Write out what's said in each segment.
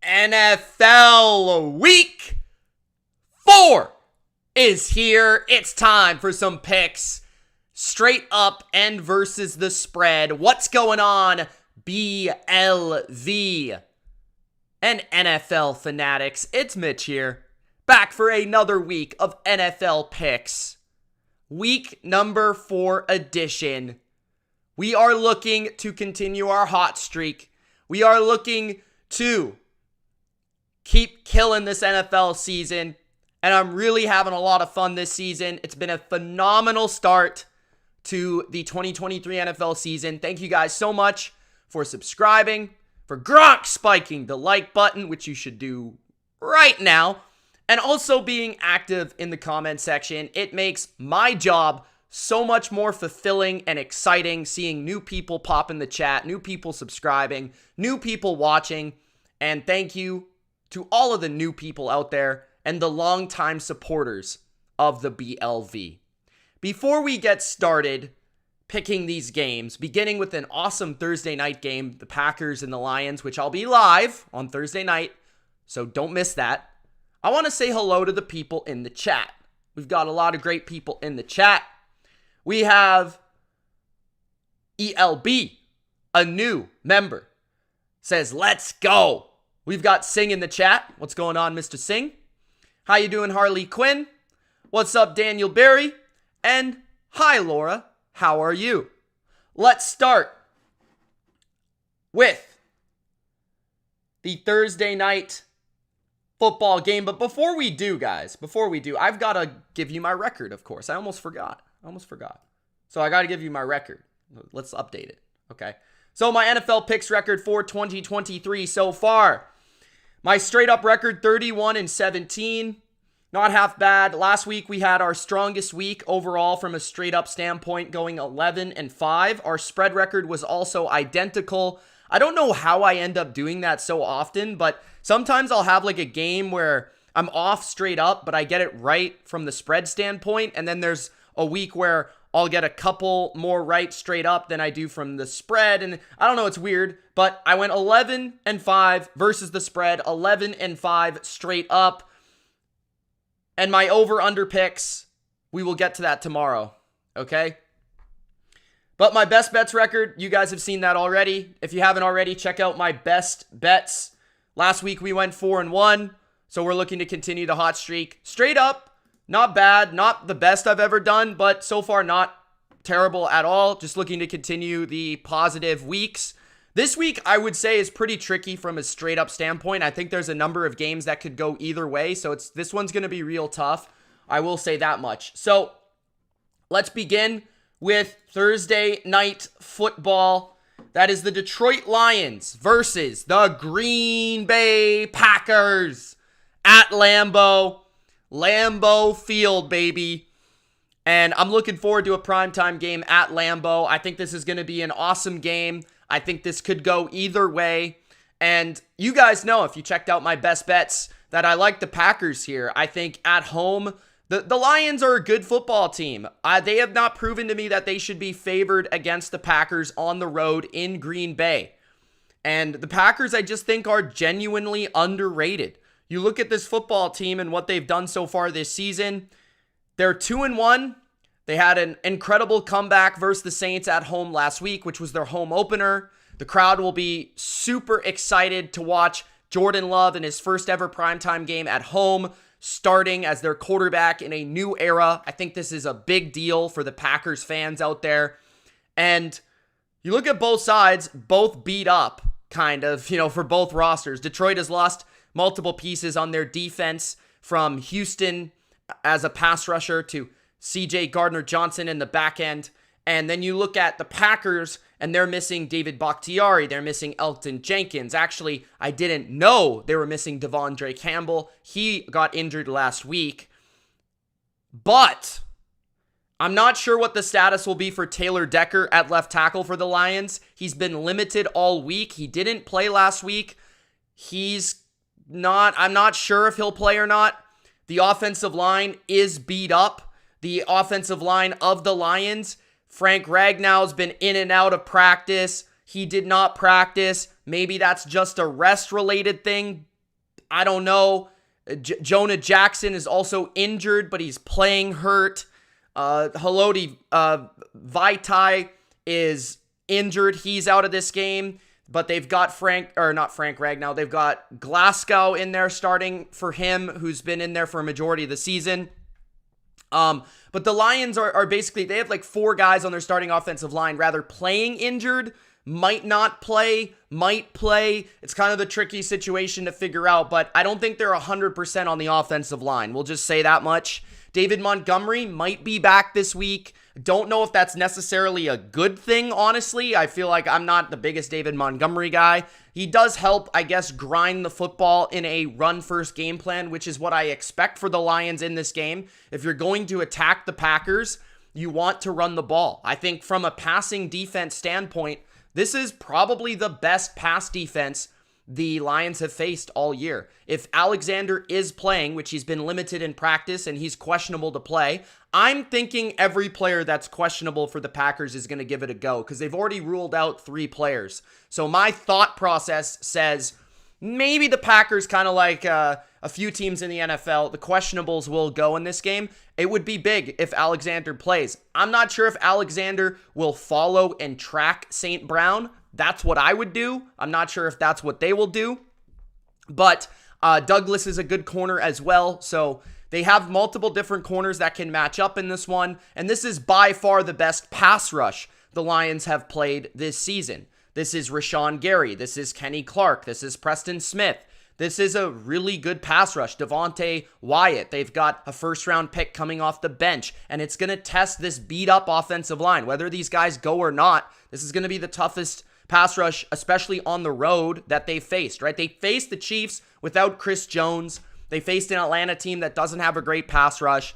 NFL Week 4 is here. It's time for some picks. Straight up and versus the spread. What's going on, BLV and NFL fanatics? It's Mitch here, back for another week of NFL picks. Week number 4 edition. We are looking to continue our hot streak. We are looking to keep killing this NFL season, and I'm really having a lot of fun this season. It's been a phenomenal start to the 2023 NFL season. Thank you guys so much for subscribing, for Gronk spiking the like button, which you should do right now, and also being active in the comment section. It makes my job so much more fulfilling and exciting, seeing new people pop in the chat, new people subscribing, new people watching, and thank you to all of the new people out there and the longtime supporters of the BLV. Before we get started picking these games, beginning with an awesome Thursday night game, the Packers and the Lions, which I'll be live on Thursday night, so don't miss that. I want to say hello to the people in the chat. We've got a lot of great people in the chat. We have ELB, a new member, says, let's go. We've got Singh in the chat. What's going on, Mr. Singh? How you doing, Harley Quinn? What's up, Daniel Berry? And hi, Laura. How are you? Let's start with the Thursday night football game. But before we do, guys, I've got to give you my record, of course. I almost forgot. So I got to give you my record. Let's update it, okay? So my NFL picks record for 2023 so far. My straight up record, 31-17. Not half bad. Last week we had our strongest week overall from a straight up standpoint, going 11-5. Our spread record was also identical. I don't know how I end up doing that so often, but sometimes I'll have like a game where I'm off straight up, but I get it right from the spread standpoint. And then there's a week where I'll get a couple more right straight up than I do from the spread. And I don't know, it's weird, but I went 11-5 versus the spread, 11-5 straight up. And my over-under picks, we will get to that tomorrow, okay? But my best bets record, you guys have seen that already. If you haven't already, check out my best bets. Last week we went 4-1, so we're looking to continue the hot streak. Straight up, not bad, not the best I've ever done, but so far not terrible at all. Just looking to continue the positive weeks. This week, I would say, is pretty tricky from a straight up standpoint. I think there's a number of games that could go either way, so this one's going to be real tough. I will say that much. So let's begin with Thursday night football. That is the Detroit Lions versus the Green Bay Packers at Lambeau Field, baby. And I'm looking forward to a primetime game at Lambeau. I think this is going to be an awesome game. I think this could go either way. And you guys know, if you checked out my best bets, that I like the Packers here. I think at home, the Lions are a good football team. They have not proven to me that they should be favored against the Packers on the road in Green Bay. And the Packers, I just think, are genuinely underrated. You look at this football team and what they've done so far this season. They're 2-1. They had an incredible comeback versus the Saints at home last week, which was their home opener. The crowd will be super excited to watch Jordan Love in his first ever primetime game at home, starting as their quarterback in a new era. I think this is a big deal for the Packers fans out there. And you look at both sides, both beat up, kind of, for both rosters. Detroit has lost multiple pieces on their defense, from Houston as a pass rusher to CJ Gardner-Johnson in the back end. And then you look at the Packers, and they're missing David Bakhtiari. They're missing Elgton Jenkins. Actually, I didn't know they were missing Devondre Campbell. He got injured last week. But I'm not sure what the status will be for Taylor Decker at left tackle for the Lions. He's been limited all week. He didn't play last week. I'm not sure if he'll play or not. The offensive line is beat up. The offensive line of the Lions, Frank Ragnow's been in and out of practice. He did not practice. Maybe that's just a rest-related thing, I don't know. Jonah Jackson is also injured, but he's playing hurt. Haloti Vaitai is injured. He's out of this game. But they've got not Frank Ragnow. They've got Glasgow in there starting for him, who's been in there for a majority of the season. But the Lions are basically, they have like 4 guys on their starting offensive line, rather playing injured, might not play, might play. It's kind of the tricky situation to figure out, but I don't think they're 100% on the offensive line. We'll just say that much. David Montgomery might be back this week. Don't know if that's necessarily a good thing, honestly. I feel like I'm not the biggest David Montgomery guy. He does help, I guess, grind the football in a run-first game plan, which is what I expect for the Lions in this game. If you're going to attack the Packers, you want to run the ball. I think from a passing defense standpoint, this is probably the best pass defense the Lions have faced all year. If Alexander is playing, which he's been limited in practice and he's questionable to play, I'm thinking every player that's questionable for the Packers is going to give it a go because they've already ruled out 3 players. So my thought process says maybe the Packers, kind of like a few teams in the NFL, the questionables will go in this game. It would be big if Alexander plays. I'm not sure if Alexander will follow and track St. Brown. That's what I would do. I'm not sure if that's what they will do. But Douglas is a good corner as well. So they have multiple different corners that can match up in this one. And this is by far the best pass rush the Lions have played this season. This is Rashawn Gary. This is Kenny Clark. This is Preston Smith. This is a really good pass rush. Devontae Wyatt. They've got a first-round pick coming off the bench. And it's going to test this beat-up offensive line. Whether these guys go or not, this is going to be the toughest pass rush, especially on the road, that they faced, right? They faced the Chiefs without Chris Jones. They faced an Atlanta team that doesn't have a great pass rush.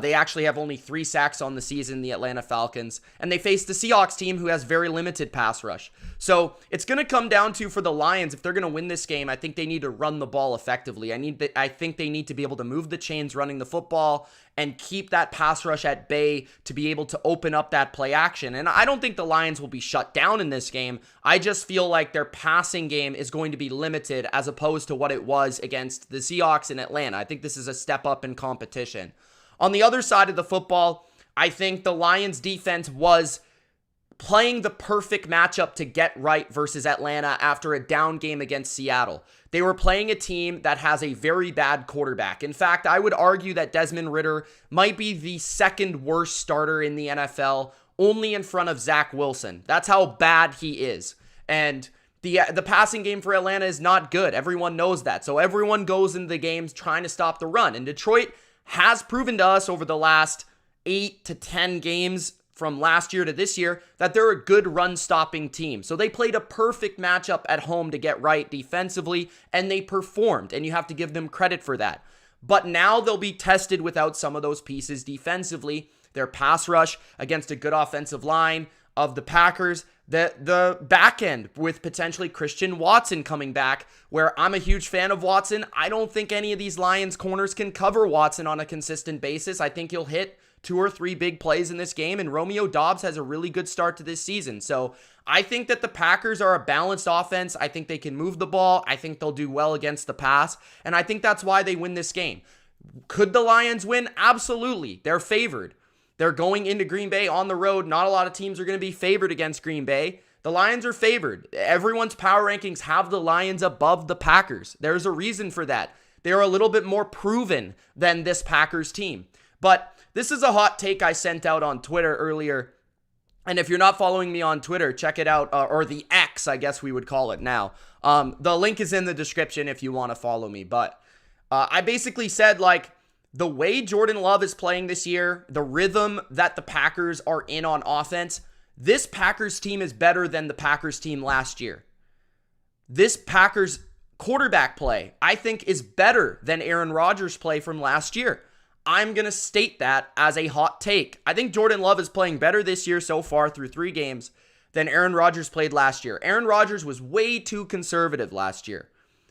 They actually have only 3 sacks on the season, the Atlanta Falcons. And they faced the Seahawks team who has very limited pass rush. So it's going to come down to, for the Lions, if they're going to win this game, I think they need to run the ball effectively. I think they need to be able to move the chains running the football and keep that pass rush at bay to be able to open up that play action. And I don't think the Lions will be shut down in this game. I just feel like their passing game is going to be limited as opposed to what it was against the Seahawks in Atlanta. I think this is a step up in competition. On the other side of the football, I think the Lions defense was playing the perfect matchup to get right versus Atlanta after a down game against Seattle. They were playing a team that has a very bad quarterback. In fact, I would argue that Desmond Ridder might be the second worst starter in the NFL, only in front of Zach Wilson. That's how bad he is. And the passing game for Atlanta is not good. Everyone knows that. So everyone goes into the games trying to stop the run. And Detroit has proven to us over the last 8 to 10 games from last year to this year that they're a good run-stopping team. So they played a perfect matchup at home to get right defensively, and they performed, and you have to give them credit for that. But now they'll be tested without some of those pieces defensively. Their pass rush against a good offensive line of the Packers, the back end with potentially Christian Watson coming back, where I'm a huge fan of Watson. I don't think any of these Lions corners can cover Watson on a consistent basis. I think he'll hit 2 or 3 big plays in this game, and Romeo Doubs has a really good start to this season. So I think that the Packers are a balanced offense. I think they can move the ball. I think they'll do well against the pass, and I think that's why they win this game. Could the Lions win? Absolutely. They're favored. They're going into Green Bay on the road. Not a lot of teams are going to be favored against Green Bay. The Lions are favored. Everyone's power rankings have the Lions above the Packers. There's a reason for that. They're a little bit more proven than this Packers team. But this is a hot take I sent out on Twitter earlier. And if you're not following me on Twitter, check it out, or the X, I guess we would call it now. The link is in the description if you want to follow me. But I basically said, like, the way Jordan Love is playing this year, the rhythm that the Packers are in on offense, this Packers team is better than the Packers team last year. This Packers quarterback play, I think, is better than Aaron Rodgers' play from last year. I'm going to state that as a hot take. I think Jordan Love is playing better this year so far through 3 games than Aaron Rodgers played last year. Aaron Rodgers was way too conservative last year.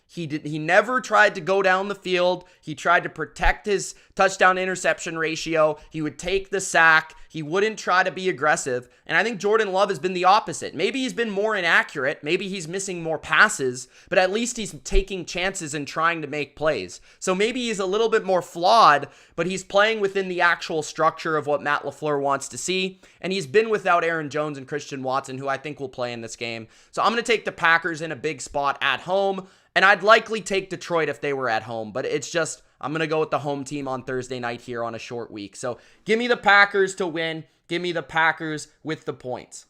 He never tried to go down the field. He tried to protect his touchdown interception ratio. He would take the sack. He wouldn't try to be aggressive. And I think Jordan Love has been the opposite. Maybe he's been more inaccurate. Maybe he's missing more passes, but at least he's taking chances and trying to make plays. So maybe he's a little bit more flawed, but he's playing within the actual structure of what Matt LaFleur wants to see. And he's been without Aaron Jones and Christian Watson, who I think will play in this game. So I'm going to take the Packers in a big spot at home. And I'd likely take Detroit if they were at home, but it's just, I'm going to go with the home team on Thursday night here on a short week. So give me the Packers to win. Give me the Packers with the points.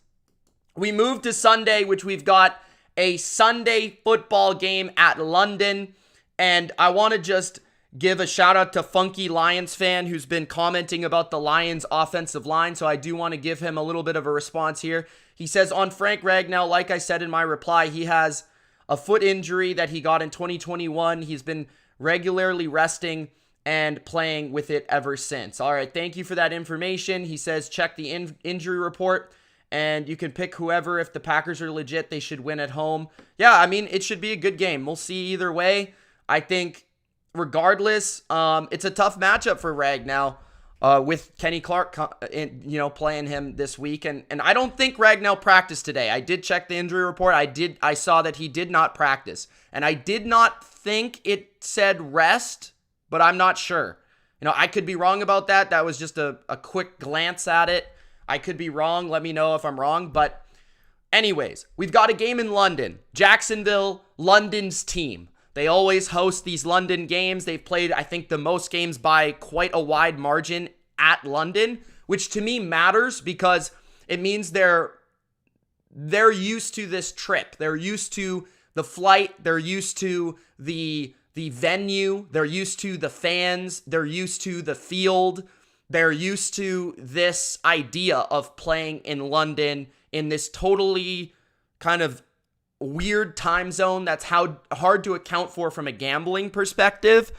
We move to Sunday, which we've got a Sunday football game at London. And I want to just give a shout out to Funky Lions fan who's been commenting about the Lions offensive line. So I do want to give him a little bit of a response here. He says, on Frank Ragnow, like I said in my reply, he has a foot injury that he got in 2021. He's been regularly resting and playing with it ever since. All right, thank you for that information. He says check the injury report, and you can pick whoever. If the Packers are legit, they should win at home. Yeah, I mean, it should be a good game. We'll see either way. I think regardless, it's a tough matchup for Ragnow. With Kenny Clark, playing him this week. And I don't think Ragnow practiced today. I did check the injury report. I saw that he did not practice. And I did not think it said rest, but I'm not sure. I could be wrong about that. That was just a quick glance at it. I could be wrong. Let me know if I'm wrong. But anyways, we've got a game in London. Jacksonville, London's team. They always host these London games. They've played, I think, the most games by quite a wide margin at London, which to me matters because it means they're used to this trip. They're used to the flight. They're used to the venue. They're used to the fans. They're used to the field. They're used to this idea of playing in London in this totally kind of weird time zone that's hard to account for from a gambling perspective.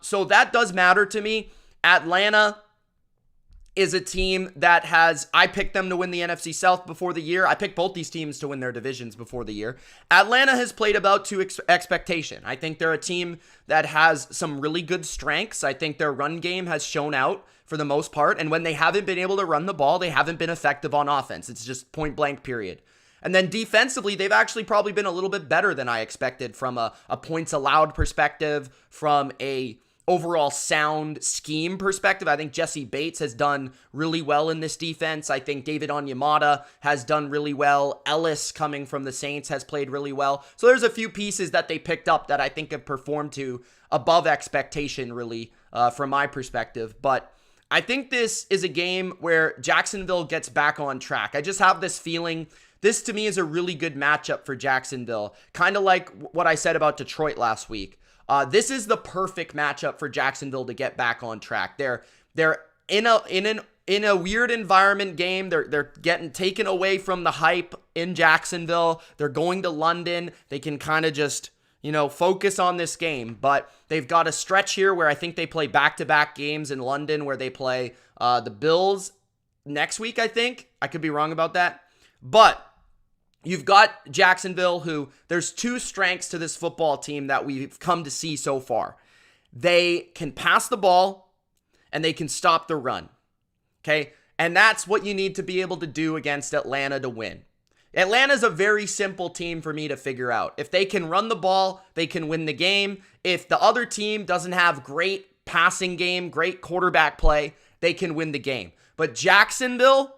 So that does matter to me. Atlanta is a team that I picked them to win the NFC South before the year. I picked both these teams to win their divisions before the year. Atlanta has played about to expectation. I think they're a team that has some really good strengths. I think their run game has shown out for the most part. And when they haven't been able to run the ball, they haven't been effective on offense. It's just point blank period. And then defensively, they've actually probably been a little bit better than I expected from a points allowed perspective, from a overall sound scheme perspective. I think Jesse Bates has done really well in this defense. I think David Onyemata has done really well. Ellis, coming from the Saints, has played really well. So there's a few pieces that they picked up that I think have performed to above expectation, really, from my perspective. But I think this is a game where Jacksonville gets back on track. I just have this feeling. This, to me, is a really good matchup for Jacksonville. Kind of like what I said about Detroit last week. This is the perfect matchup for Jacksonville to get back on track. They're in a weird environment game. They're getting taken away from the hype in Jacksonville. They're going to London. They can kind of just, focus on this game. But they've got a stretch here where I think they play back-to-back games in London, where they play the Bills next week, I think. I could be wrong about that. But you've got Jacksonville, who there's two strengths to this football team that we've come to see so far. They can pass the ball and they can stop the run. Okay? And that's what you need to be able to do against Atlanta to win. Atlanta's a very simple team for me to figure out. If they can run the ball, they can win the game. If the other team doesn't have great passing game, great quarterback play, they can win the game. But Jacksonville,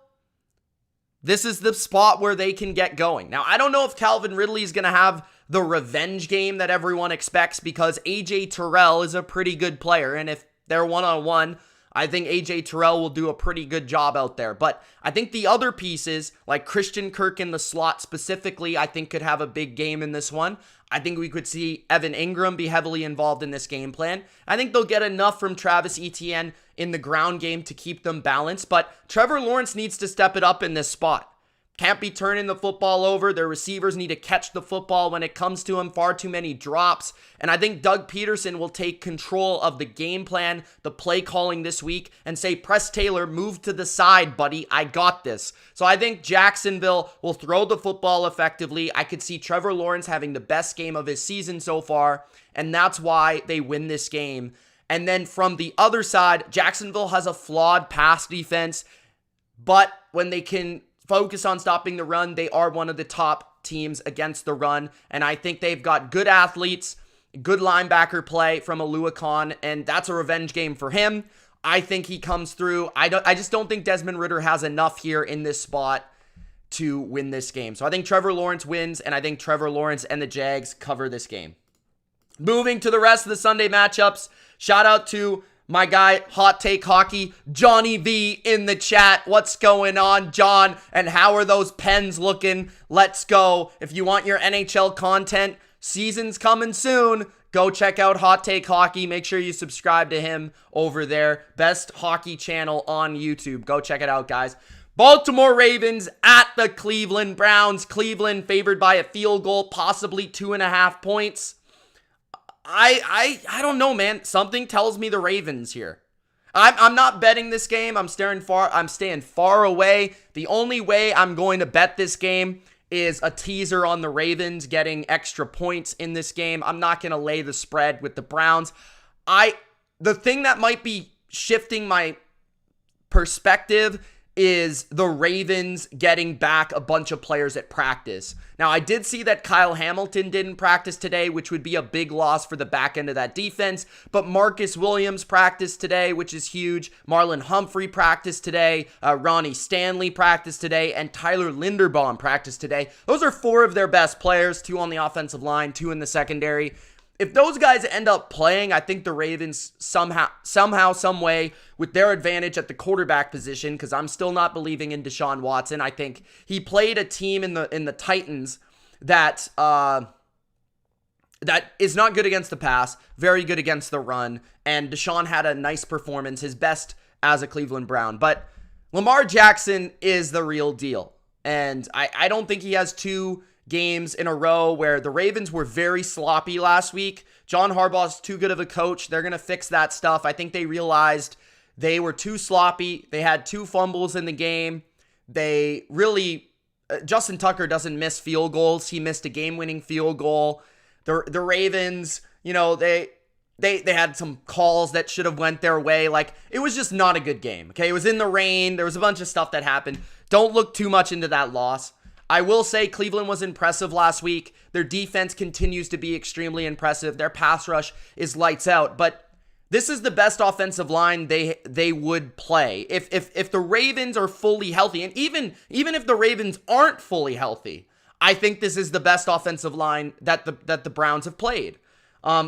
this is the spot where they can get going. Now, I don't know if Calvin Ridley is going to have the revenge game that everyone expects, because A.J. Terrell is a pretty good player. And if they're one-on-one, I think A.J. Terrell will do a pretty good job out there. But I think the other pieces, like Christian Kirk in the slot specifically, I think could have a big game in this one. I think we could see Evan Ingram be heavily involved in this game plan. I think they'll get enough from Travis Etienne in the ground game to keep them balanced, but Trevor Lawrence needs to step it up in this spot. can't be turning the football over. Their receivers need to catch the football when it comes to them. Far too many drops. And I think Doug Peterson will take control of the game plan, the play calling this week, and say, Press Taylor, move to the side, buddy. I got this. So I think Jacksonville will throw the football effectively. I could see Trevor Lawrence having the best game of his season so far, and that's why they win this game. And then from the other side, Jacksonville has a flawed pass defense, but when they can focus on stopping the run, they are one of the top teams against the run, and I think they've got good athletes, good linebacker play from Alua Khan, and that's a revenge game for him. I think he comes through. I just don't think Desmond Ridder has enough here in this spot to win this game. So I think Trevor Lawrence wins, and I think Trevor Lawrence and the Jags cover this game. Moving to the rest of the Sunday matchups, shout out to my guy, Hot Take Hockey, Johnny V in the chat. What's going on, John? And how are those Pens looking? Let's go. If you want your NHL content, season's coming soon. Go check out Hot Take Hockey. Make sure you subscribe to him over there. Best hockey channel on YouTube. Go check it out, guys. Baltimore Ravens at the Cleveland Browns. Cleveland favored by a field goal, possibly 2.5 points. I don't know, man. Something tells me the Ravens here. I'm not betting this game. I'm staying far away. The only way I'm going to bet this game is a teaser on the Ravens getting extra points in this game. I'm not going to lay the spread with the Browns. The thing that might be shifting my perspective is the Ravens getting back a bunch of players at practice. Now, I did see that Kyle Hamilton didn't practice today, which would be a big loss for the back end of that defense, but Marcus Williams practiced today, which is huge. Marlon Humphrey practiced today. Ronnie Stanley practiced today, and Tyler Linderbaum practiced today. Those are 4 of their best players, 2 on the offensive line, 2 in the secondary. If those guys end up playing, I think the Ravens somehow, some way, with their advantage at the quarterback position, because I'm still not believing in Deshaun Watson. I think he played a team in the Titans that is not good against the pass, very good against the run, and Deshaun had a nice performance, his best as a Cleveland Brown. But Lamar Jackson is the real deal, and I don't think he has 2 games in a row where the Ravens were very sloppy last week. John Harbaugh's too good of a coach. They're going to fix that stuff. I think they realized they were too sloppy. They had 2 fumbles in the game. They really, Justin Tucker doesn't miss field goals. He missed a game-winning field goal. The Ravens, they had some calls that should have went their way. Like, it was just not a good game. Okay, it was in the rain. There was a bunch of stuff that happened. Don't look too much into that loss. I will say Cleveland was impressive last week. Their defense continues to be extremely impressive. Their pass rush is lights out. But this is the best offensive line they would play. If the Ravens are fully healthy, and even if the Ravens aren't fully healthy, I think this is the best offensive line that the Browns have played.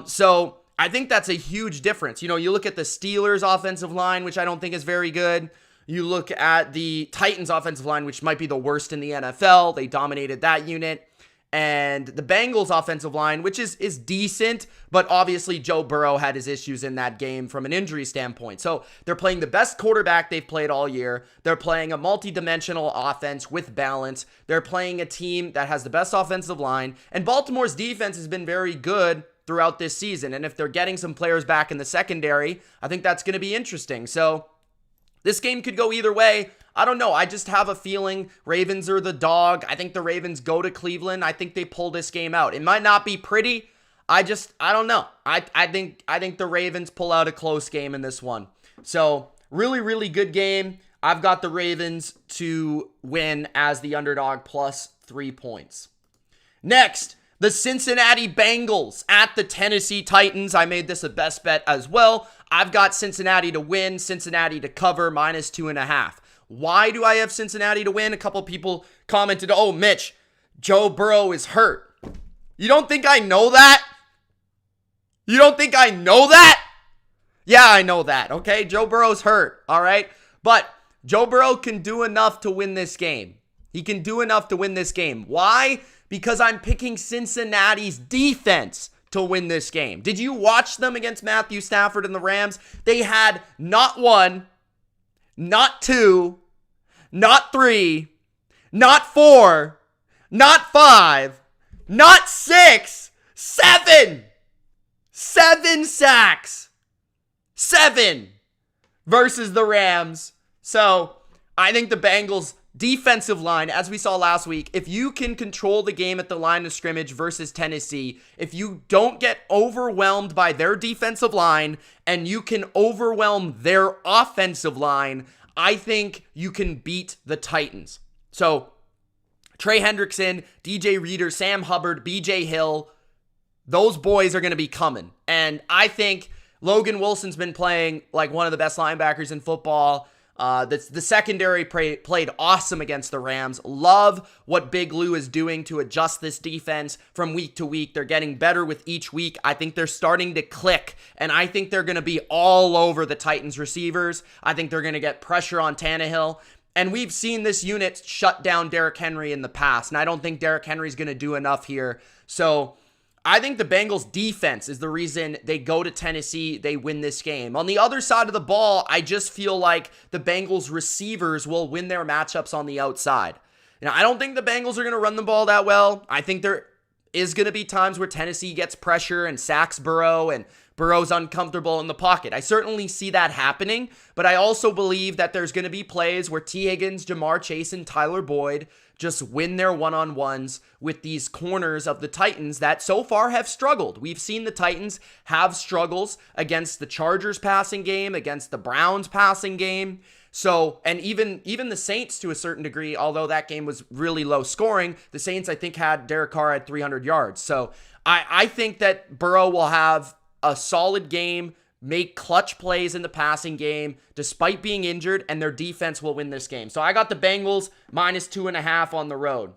So I think that's a huge difference. You look at the Steelers' offensive line, which I don't think is very good. You look at the Titans offensive line, which might be the worst in the NFL. They dominated that unit. And the Bengals offensive line, which is decent, but obviously Joe Burrow had his issues in that game from an injury standpoint. So they're playing the best quarterback they've played all year. They're playing a multi-dimensional offense with balance. They're playing a team that has the best offensive line. And Baltimore's defense has been very good throughout this season. And if they're getting some players back in the secondary, I think that's going to be interesting. So this game could go either way. I don't know. I just have a feeling Ravens are the dog. I think the Ravens go to Cleveland. I think they pull this game out. It might not be pretty. I don't know. I think the Ravens pull out a close game in this one. So really, really good game. I've got the Ravens to win as the underdog plus 3 points. Next, the Cincinnati Bengals at the Tennessee Titans. I made this a best bet as well. I've got Cincinnati to win, Cincinnati to cover, minus 2.5. Why do I have Cincinnati to win? A couple people commented, oh, Mitch, Joe Burrow is hurt. You don't think I know that? You don't think I know that? Yeah, I know that, okay? Joe Burrow's hurt, all right? But Joe Burrow can do enough to win this game. He can do enough to win this game. Why? Because I'm picking Cincinnati's defense to win this game. Did you watch them against Matthew Stafford and the Rams? They had not 1, not 2, not 3, not 4, not 5, not 6, 7. 7 sacks. 7 versus the Rams. So I think the Bengals defensive line, as we saw last week, if you can control the game at the line of scrimmage versus Tennessee, if you don't get overwhelmed by their defensive line and you can overwhelm their offensive line, I think you can beat the Titans. So Trey Hendrickson, DJ Reader, Sam Hubbard, BJ Hill, those boys are going to be coming. And I think Logan Wilson's been playing like one of the best linebackers in football. The secondary played awesome against the Rams. Love what Big Lou is doing to adjust this defense from week to week. They're getting better with each week. I think they're starting to click, and I think they're going to be all over the Titans receivers. I think they're going to get pressure on Tannehill. And we've seen this unit shut down Derrick Henry in the past, and I don't think Derrick Henry's going to do enough here. So I think the Bengals defense is the reason they go to Tennessee, they win this game. On the other side of the ball, I just feel like the Bengals receivers will win their matchups on the outside. Now, I don't think the Bengals are going to run the ball that well. I think there is going to be times where Tennessee gets pressure and sacks Burrow, and Burrow's uncomfortable in the pocket. I certainly see that happening, but I also believe that there's going to be plays where T. Higgins, Jamar Chase, and Tyler Boyd just win their one-on-ones with these corners of the Titans that so far have struggled. We've seen the Titans have struggles against the Chargers passing game, against the Browns passing game. So, and even the Saints to a certain degree, although that game was really low scoring, the Saints, I think, had Derek Carr at 300 yards. So I think that Burrow will have a solid game, make clutch plays in the passing game, despite being injured, and their defense will win this game. So I got the Bengals -2.5 on the road.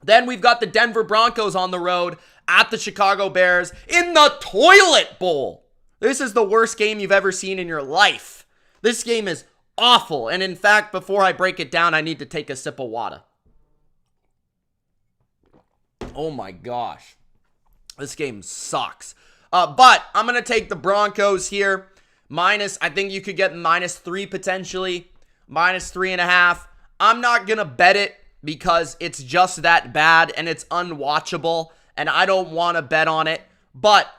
Then we've got the Denver Broncos on the road at the Chicago Bears in the Toilet Bowl. This is the worst game you've ever seen in your life. This game is awful. And in fact, before I break it down, I need to take a sip of water. Oh my gosh. This game sucks. But I'm going to take the Broncos here. I think you could get -3 potentially. -3.5. I'm not going to bet it because it's just that bad and it's unwatchable. And I don't want to bet on it. But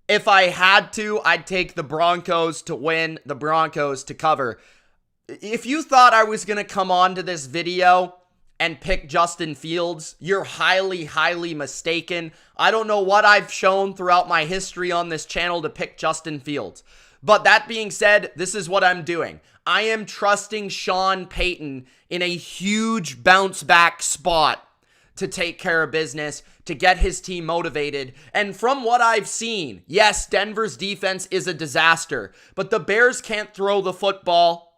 if I had to, I'd take the Broncos to win, the Broncos to cover. If you thought I was going to come on to this video and pick Justin Fields, you're highly, highly mistaken. I don't know what I've shown throughout my history on this channel to pick Justin Fields. But that being said, this is what I'm doing. I am trusting Sean Payton in a huge bounce back spot to take care of business, to get his team motivated. And from what I've seen, yes, Denver's defense is a disaster, but the Bears can't throw the football.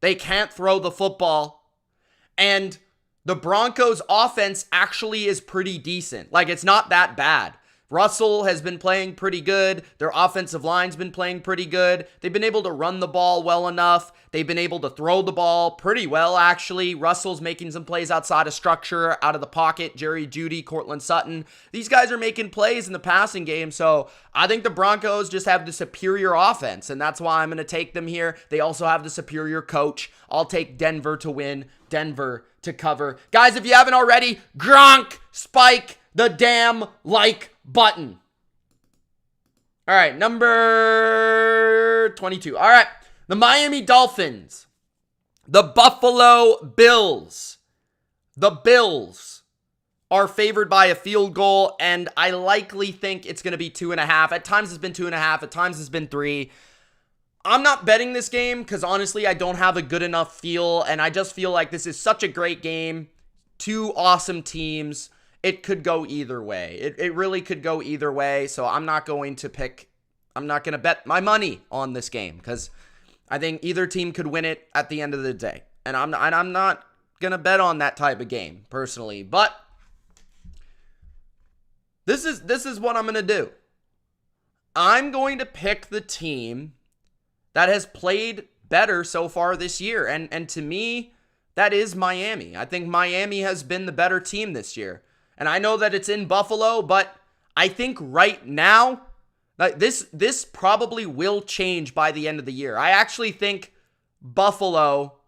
They can't throw the football. And the Broncos offense actually is pretty decent. Like, it's not that bad. Russell has been playing pretty good. Their offensive line's been playing pretty good. They've been able to run the ball well enough. They've been able to throw the ball pretty well, actually. Russell's making some plays outside of structure, out of the pocket. Jerry Jeudy, Cortland Sutton. These guys are making plays in the passing game. So I think the Broncos just have the superior offense, and that's why I'm going to take them here. They also have the superior coach. I'll take Denver to win, Denver to cover. Guys, if you haven't already, Gronk, spike the damn like button. All right, number 22. All right, the Miami Dolphins, the Buffalo Bills. The Bills are favored by a field goal, and I likely think it's going to be 2.5. At times it's been 2.5. At times it's been 3. I'm not betting this game because honestly, I don't have a good enough feel, and I just feel like this is such a great game. Two awesome teams. It could go either way. It really could go either way. So I'm not going to bet my money on this game because I think either team could win it at the end of the day. And I'm not going to bet on that type of game personally. But this is what I'm going to do. I'm going to pick the team that has played better so far this year. And to me, that is Miami. I think Miami has been the better team this year. And I know that it's in Buffalo, but I think right now, like this probably will change by the end of the year. I actually think Buffalo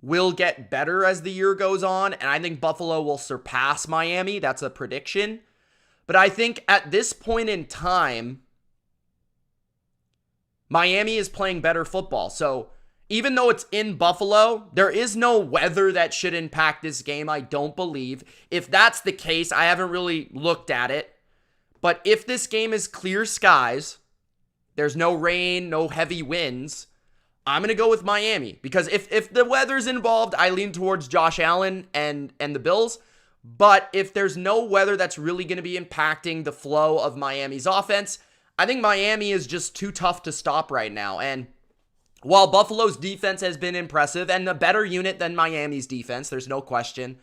will get better as the year goes on, and I think Buffalo will surpass Miami. That's a prediction. But I think at this point in time, Miami is playing better football. So even though it's in Buffalo, there is no weather that should impact this game, I don't believe. If that's the case, I haven't really looked at it. But if this game is clear skies, there's no rain, no heavy winds, I'm going to go with Miami. Because if the weather's involved, I lean towards Josh Allen and the Bills. But if there's no weather that's really going to be impacting the flow of Miami's offense, I think Miami is just too tough to stop right now. And while Buffalo's defense has been impressive and a better unit than Miami's defense, there's no question,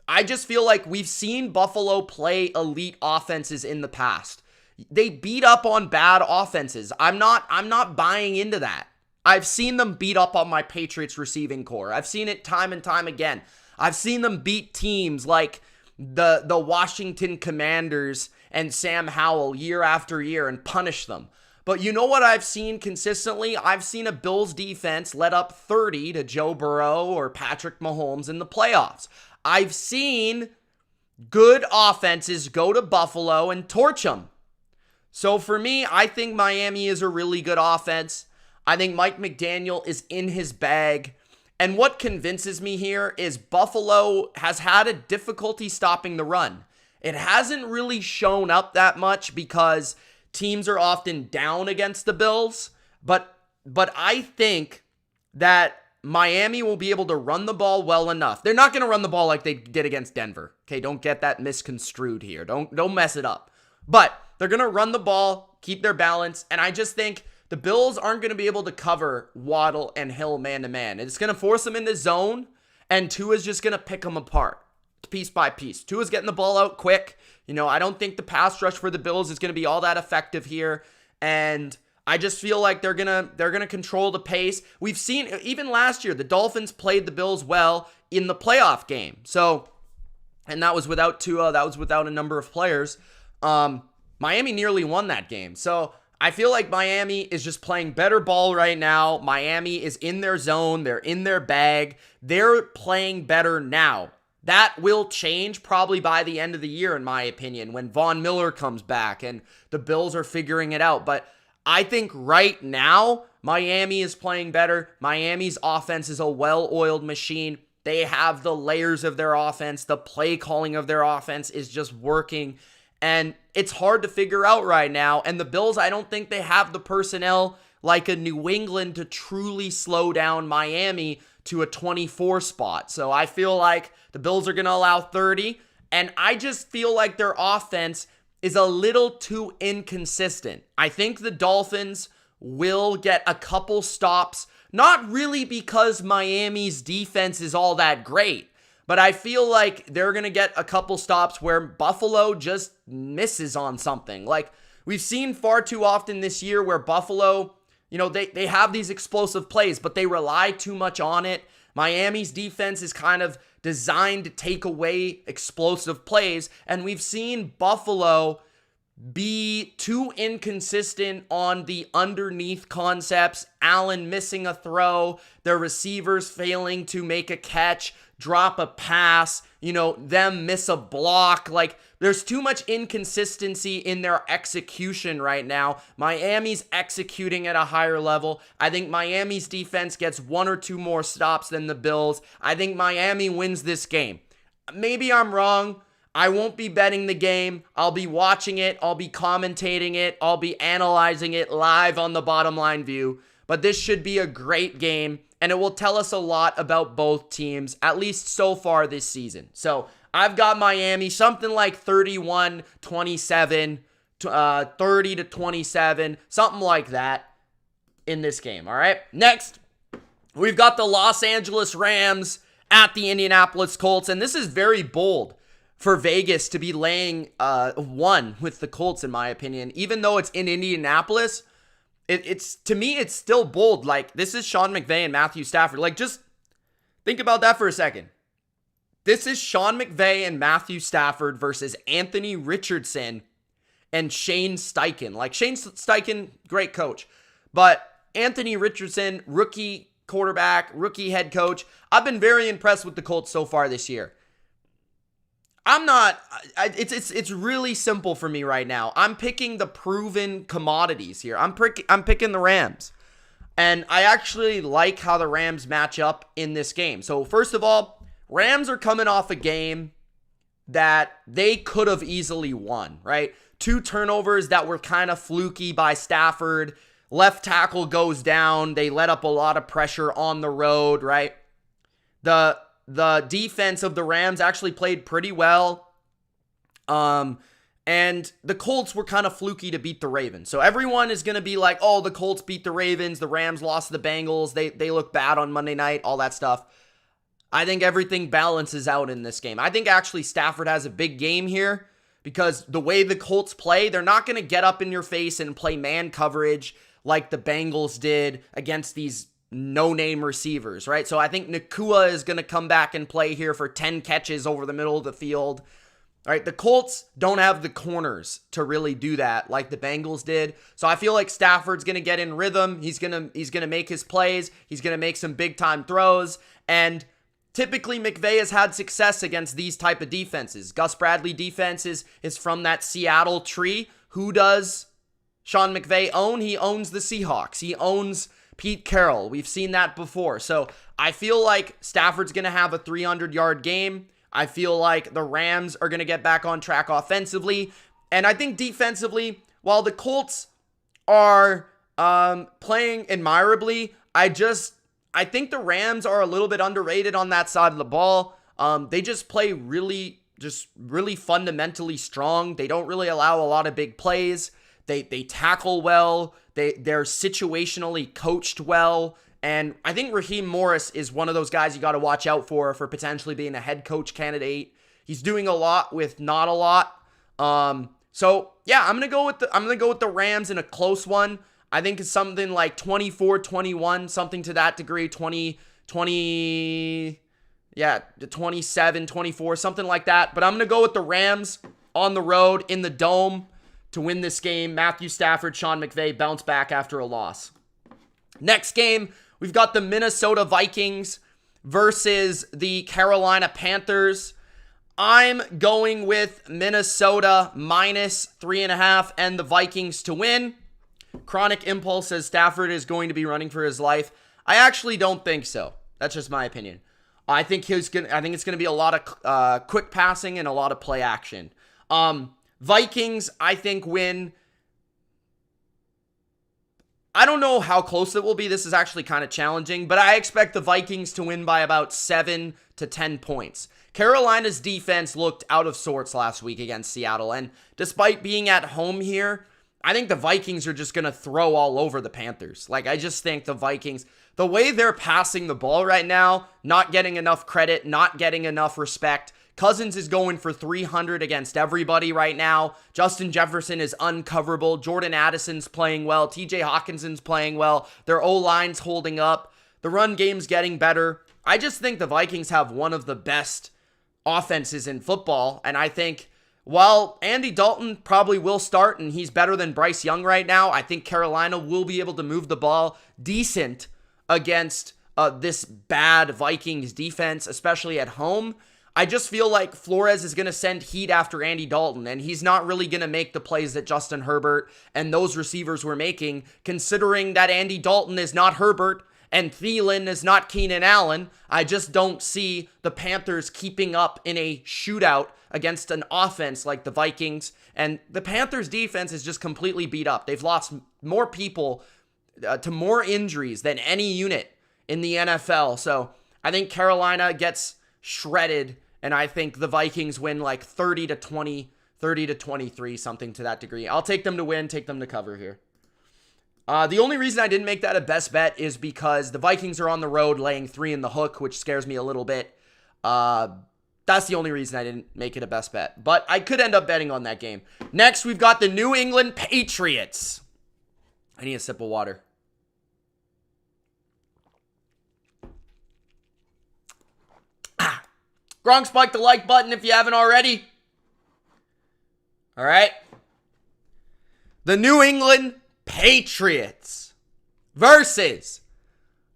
I just feel like we've seen Buffalo play elite offenses in the past. They beat up on bad offenses. I'm not buying into that. I've seen them beat up on my Patriots receiving core. I've seen it time and time again. I've seen them beat teams like the Washington Commanders and Sam Howell year after year and punish them. But you know what I've seen consistently? I've seen a Bills defense let up 30 to Joe Burrow or Patrick Mahomes in the playoffs. I've seen good offenses go to Buffalo and torch them. So for me, I think Miami is a really good offense. I think Mike McDaniel is in his bag. And what convinces me here is Buffalo has had a difficulty stopping the run. It hasn't really shown up that much because teams are often down against the Bills. But I think that Miami will be able to run the ball well enough. They're not going to run the ball like they did against Denver. Okay, don't get that misconstrued here. Don't mess it up. But they're going to run the ball, keep their balance, and I just think the Bills aren't going to be able to cover Waddle and Hill man-to-man. It's going to force them into zone, and Tua's just going to pick them apart piece by piece. Tua's getting the ball out quick. I don't think the pass rush for the Bills is going to be all that effective here, and I just feel like they're gonna control the pace. We've seen, even last year, the Dolphins played the Bills well in the playoff game. So, and that was without Tua, that was without a number of players. Miami nearly won that game. So I feel like Miami is just playing better ball right now. Miami is in their zone. They're in their bag. They're playing better now. That will change probably by the end of the year, in my opinion, when Von Miller comes back and the Bills are figuring it out. But I think right now, Miami is playing better. Miami's offense is a well-oiled machine. They have the layers of their offense. The play calling of their offense is just working. And it's hard to figure out right now. And the Bills, I don't think they have the personnel like a New England to truly slow down Miami to a 24 spot. So I feel like the Bills are going to allow 30. And I just feel like their offense is a little too inconsistent. I think the Dolphins will get a couple stops, not really because Miami's defense is all that great, but I feel like they're going to get a couple stops where Buffalo just misses on something. Like we've seen far too often this year where Buffalo, they have these explosive plays, but they rely too much on it. Miami's defense is kind of designed to take away explosive plays, and we've seen Buffalo be too inconsistent on the underneath concepts. Allen missing a throw, their receivers failing to make a catch, drop a pass, them miss a block. Like, there's too much inconsistency in their execution right now. Miami's executing at a higher level. I think Miami's defense gets one or two more stops than the Bills. I think Miami wins this game. Maybe I'm wrong. I won't be betting the game. I'll be watching it. I'll be commentating it. I'll be analyzing it live on the Bottom Line View. But this should be a great game, and it will tell us a lot about both teams, at least so far this season. So I've got Miami, something like 31-27, 30-27, something like that in this game, all right? Next, we've got the Los Angeles Rams at the Indianapolis Colts, and this is very bold for Vegas to be laying 1 with the Colts, in my opinion. Even though it's in Indianapolis, it's to me, it's still bold. Like, this is Sean McVay and Matthew Stafford. Like, just think about that for a second. This is Sean McVay and Matthew Stafford versus Anthony Richardson and Shane Steichen. Like, Shane Steichen, great coach. But Anthony Richardson, rookie quarterback, rookie head coach. I've been very impressed with the Colts so far this year. It's really simple for me right now. I'm picking the proven commodities here. I'm picking the Rams. And I actually like how the Rams match up in this game. So first of all, Rams are coming off a game that they could have easily won, right? 2 turnovers that were kind of fluky by Stafford. Left tackle goes down. They let up a lot of pressure on the road, right? The defense of the Rams actually played pretty well. And the Colts were kind of fluky to beat the Ravens. So everyone is going to be like, oh, the Colts beat the Ravens. The Rams lost to the Bengals. They look bad on Monday night, all that stuff. I think everything balances out in this game. I think actually Stafford has a big game here because the way the Colts play, they're not going to get up in your face and play man coverage like the Bengals did against these no-name receivers, right? So I think Nakua is going to come back and play here for 10 catches over the middle of the field. All right, the Colts don't have the corners to really do that like the Bengals did. So I feel like Stafford's going to get in rhythm. He's going to make his plays. He's going to make some big-time throws. And typically McVay has had success against these type of defenses. Gus Bradley defense is from that Seattle tree. Who does Sean McVay own? He owns the Seahawks. He owns Pete Carroll. We've seen that before. So I feel like Stafford's going to have a 300-yard game. I feel like the Rams are going to get back on track offensively. And I think defensively, while the Colts are playing admirably, I think the Rams are a little bit underrated on that side of the ball. They just play really fundamentally strong. They don't really allow a lot of big plays. They tackle well. They're situationally coached well. And I think Raheem Morris is one of those guys you got to watch out for potentially being a head coach candidate. He's doing a lot with not a lot. So yeah, I'm gonna go with the Rams in a close one. I think it's something like 24-21, something to that degree. 27-24, something like that. But I'm gonna go with the Rams on the road in the Dome to win this game. Matthew Stafford, Sean McVay bounce back after a loss. Next game, we've got the Minnesota Vikings versus the Carolina Panthers. I'm going with Minnesota minus 3.5 and the Vikings to win. Chronic Impulse says Stafford is going to be running for his life. I actually don't think so. That's just my opinion. I think it's going to be a lot of quick passing and a lot of play action. Vikings, I think, win. I don't know how close it will be. This is actually kind of challenging, but I expect the Vikings to win by about 7 to 10 points. Carolina's defense looked out of sorts last week against Seattle, and despite being at home here, I think the Vikings are just going to throw all over the Panthers. I just think the Vikings, the way they're passing the ball right now, not getting enough credit, not getting enough respect. Cousins is going for 300 against everybody right now. Justin Jefferson is uncoverable. Jordan Addison's playing well. TJ Hawkinson's playing well. Their O-line's holding up. The run game's getting better. I just think the Vikings have one of the best offenses in football. And I think while Andy Dalton probably will start and he's better than Bryce Young right now, I think Carolina will be able to move the ball decent against this bad Vikings defense, especially at home. I just feel like Flores is going to send heat after Andy Dalton, and he's not really going to make the plays that Justin Herbert and those receivers were making, considering that Andy Dalton is not Herbert and Thielen is not Keenan Allen. I just don't see the Panthers keeping up in a shootout against an offense like the Vikings, and the Panthers defense is just completely beat up. They've lost more people to more injuries than any unit in the NFL, so I think Carolina gets shredded. And I think the Vikings win 30-20, 30-23, something to that degree. I'll take them to win, take them to cover here. The only reason I didn't make that a best bet is because the Vikings are on the road laying 3 in the hook, which scares me a little bit. That's the only reason I didn't make it a best bet. But I could end up betting on that game. Next, we've got the New England Patriots. I need a sip of water. Gronk, spike the like button if you haven't already. All right. The New England Patriots versus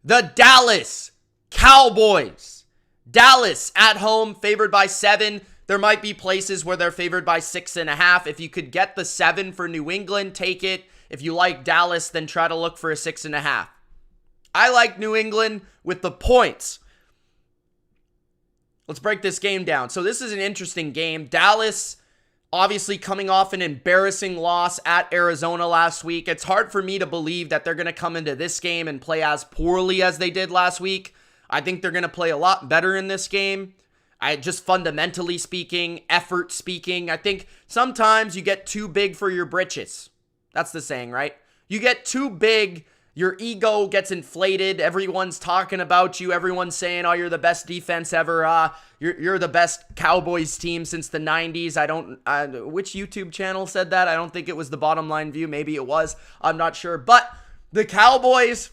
the Dallas Cowboys. Dallas at home, favored by 7. There might be places where they're favored by 6.5. If you could get the 7 for New England, take it. If you like Dallas, then try to look for a 6.5. I like New England with the points. Let's break this game down. So this is an interesting game. Dallas obviously coming off an embarrassing loss at Arizona last week. It's hard for me to believe that they're going to come into this game and play as poorly as they did last week. I think they're going to play a lot better in this game. Just fundamentally speaking, effort speaking, I think sometimes you get too big for your britches. That's the saying, right? You get too big, your ego gets inflated, everyone's talking about you, everyone's saying, oh, you're the best defense ever, you're the best Cowboys team since the 90s. Which YouTube channel said that? I don't think it was the Bottom Line View, maybe it was, I'm not sure, but the Cowboys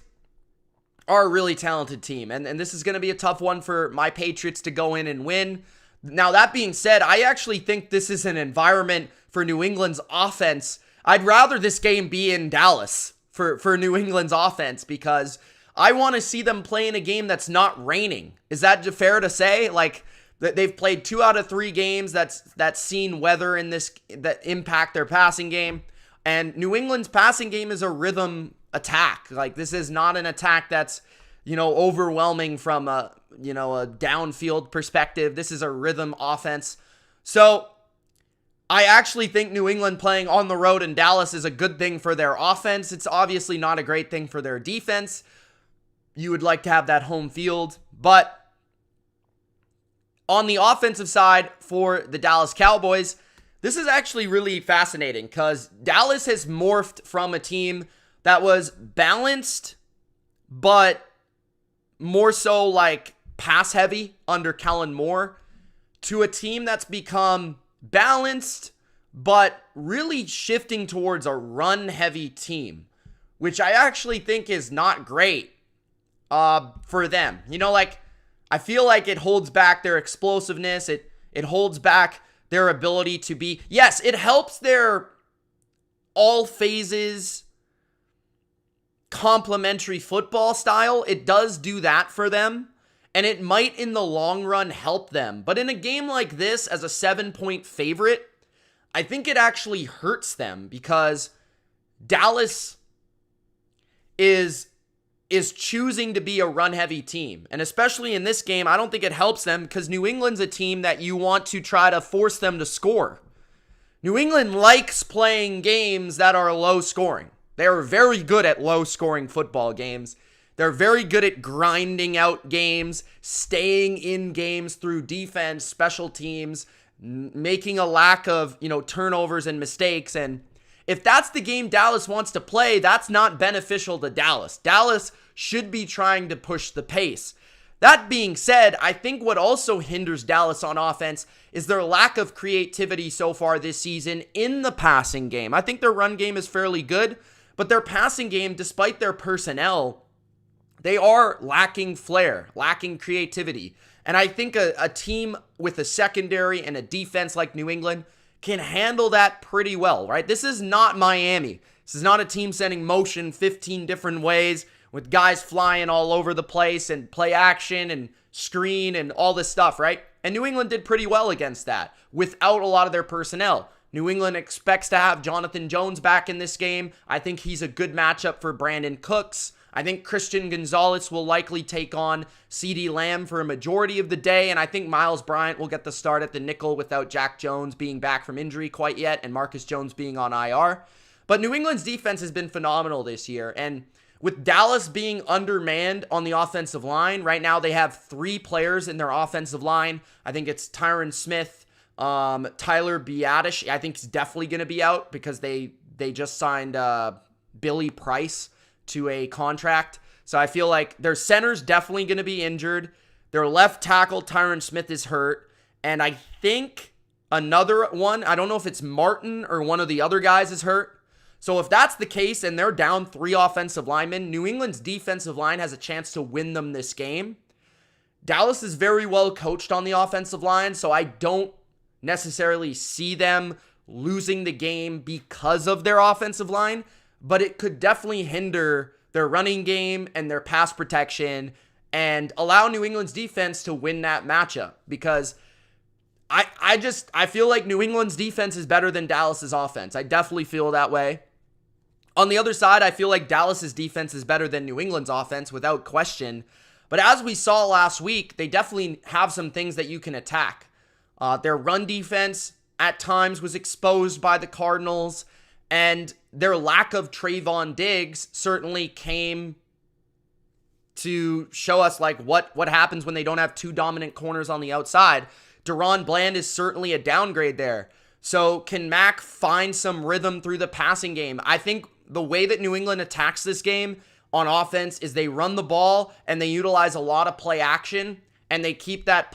are a really talented team, and this is going to be a tough one for my Patriots to go in and win. Now, that being said, I actually think this is an environment for New England's offense. I'd rather this game be in Dallas for New England's offense because I want to see them play in a game that's not raining. Is that fair to say? Like, they've played 2 out of 3 games that's seen weather in this that impact their passing game, and New England's passing game is a rhythm attack. Like, this is not an attack that's, overwhelming from a downfield perspective. This is a rhythm offense. So I actually think New England playing on the road in Dallas is a good thing for their offense. It's obviously not a great thing for their defense. You would like to have that home field, but on the offensive side for the Dallas Cowboys, this is actually really fascinating because Dallas has morphed from a team that was balanced, but more so like pass heavy under Kellen Moore, to a team that's become balanced, but really shifting towards a run heavy team, which I actually think is not great for them. I feel like it holds back their explosiveness. It holds back their ability to be, yes, it helps their all phases complementary football style. It does do that for them, and it might in the long run help them. But in a game like this, as a 7-point favorite, I think it actually hurts them because Dallas is choosing to be a run-heavy team. And especially in this game, I don't think it helps them because New England's a team that you want to try to force them to score. New England likes playing games that are low scoring. They are very good at low-scoring football games. They're very good at grinding out games, staying in games through defense, special teams, making a lack of, turnovers and mistakes. And if that's the game Dallas wants to play, that's not beneficial to Dallas. Dallas should be trying to push the pace. That being said, I think what also hinders Dallas on offense is their lack of creativity so far this season in the passing game. I think their run game is fairly good, but their passing game, despite their personnel, they are lacking flair, lacking creativity. And I think a team with a secondary and a defense like New England can handle that pretty well, right? This is not Miami. This is not a team sending motion 15 different ways with guys flying all over the place and play action and screen and all this stuff, right? And New England did pretty well against that without a lot of their personnel. New England expects to have Jonathan Jones back in this game. I think he's a good matchup for Brandon Cooks. I think Christian Gonzalez will likely take on CeeDee Lamb for a majority of the day, and I think Miles Bryant will get the start at the nickel without Jack Jones being back from injury quite yet and Marcus Jones being on IR. But New England's defense has been phenomenal this year, and with Dallas being undermanned on the offensive line, right now they have 3 players in their offensive line. I think it's Tyron Smith, Tyler Biadasz, I think he's definitely going to be out because they just signed Billy Price to a contract. So I feel like their center's definitely going to be injured. Their left tackle, Tyron Smith, is hurt. And I think another one, I don't know if it's Martin or one of the other guys, is hurt. So if that's the case and they're down 3 offensive linemen, New England's defensive line has a chance to win them this game. Dallas is very well coached on the offensive line, so I don't necessarily see them losing the game because of their offensive line, but it could definitely hinder their running game and their pass protection and allow New England's defense to win that matchup, because I feel like New England's defense is better than Dallas's offense. I definitely feel that way. On the other side, I feel like Dallas's defense is better than New England's offense without question. But as we saw last week, they definitely have some things that you can attack. Their run defense at times was exposed by the Cardinals, and their lack of Trayvon Diggs certainly came to show us like what happens when they don't have two dominant corners on the outside. Deron Bland is certainly a downgrade there. So can Mac find some rhythm through the passing game? I think the way that New England attacks this game on offense is they run the ball and they utilize a lot of play action, and they keep that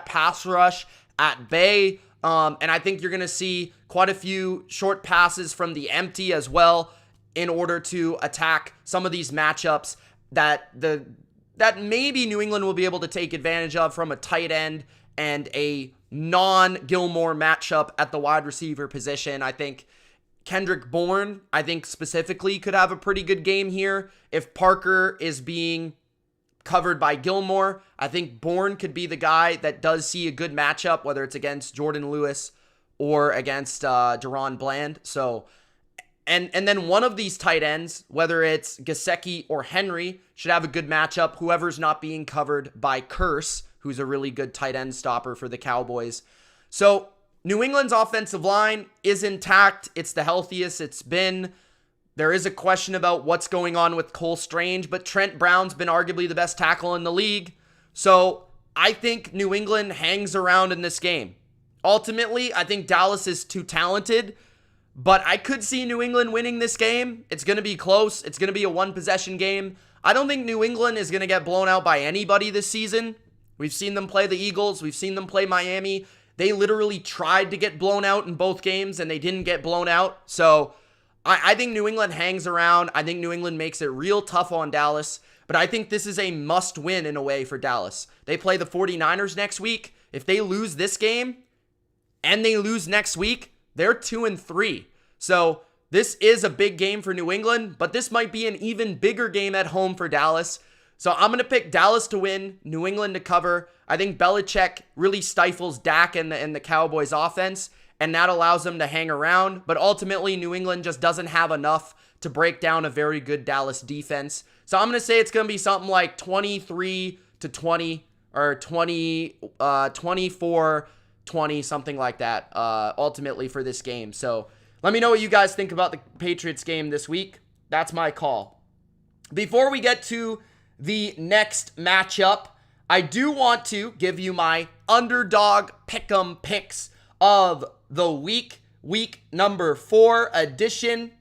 pass rush at bay. And I think you're going to see quite a few short passes from the empty as well in order to attack some of these matchups that maybe New England will be able to take advantage of from a tight end and a non-Gilmore matchup at the wide receiver position. I think Kendrick Bourne, specifically could have a pretty good game here. If Parker is being covered by Gilmore, I think Bourne could be the guy that does see a good matchup, whether it's against Jordan Lewis or against Deron Bland. So, and then one of these tight ends, whether it's Gesicki or Henry, should have a good matchup. Whoever's not being covered by Curse, who's a really good tight end stopper for the Cowboys. So New England's offensive line is intact. It's the healthiest it's been. There is a question about what's going on with Cole Strange, but Trent Brown's been arguably the best tackle in the league. So I think New England hangs around in this game. Ultimately, I think Dallas is too talented, but I could see New England winning this game. It's going to be close. It's going to be a one-possession game. I don't think New England is going to get blown out by anybody this season. We've seen them play the Eagles. We've seen them play Miami. They literally tried to get blown out in both games, and they didn't get blown out. So I think New England hangs around. I think New England makes it real tough on Dallas. But I think this is a must-win in a way for Dallas. They play the 49ers next week. If they lose this game and they lose next week, they're 2-3. So this is a big game for New England, but this might be an even bigger game at home for Dallas. So I'm going to pick Dallas to win, New England to cover. I think Belichick really stifles Dak and the Cowboys offense, and that allows them to hang around. But ultimately, New England just doesn't have enough to break down a very good Dallas defense. So I'm going to say it's going to be something like 23-20 or 24-20, something like that, ultimately for this game. So let me know what you guys think about the Patriots game this week. That's my call. Before we get to the next matchup, I do want to give you my Underdog Pick'em picks of the week number 4 edition.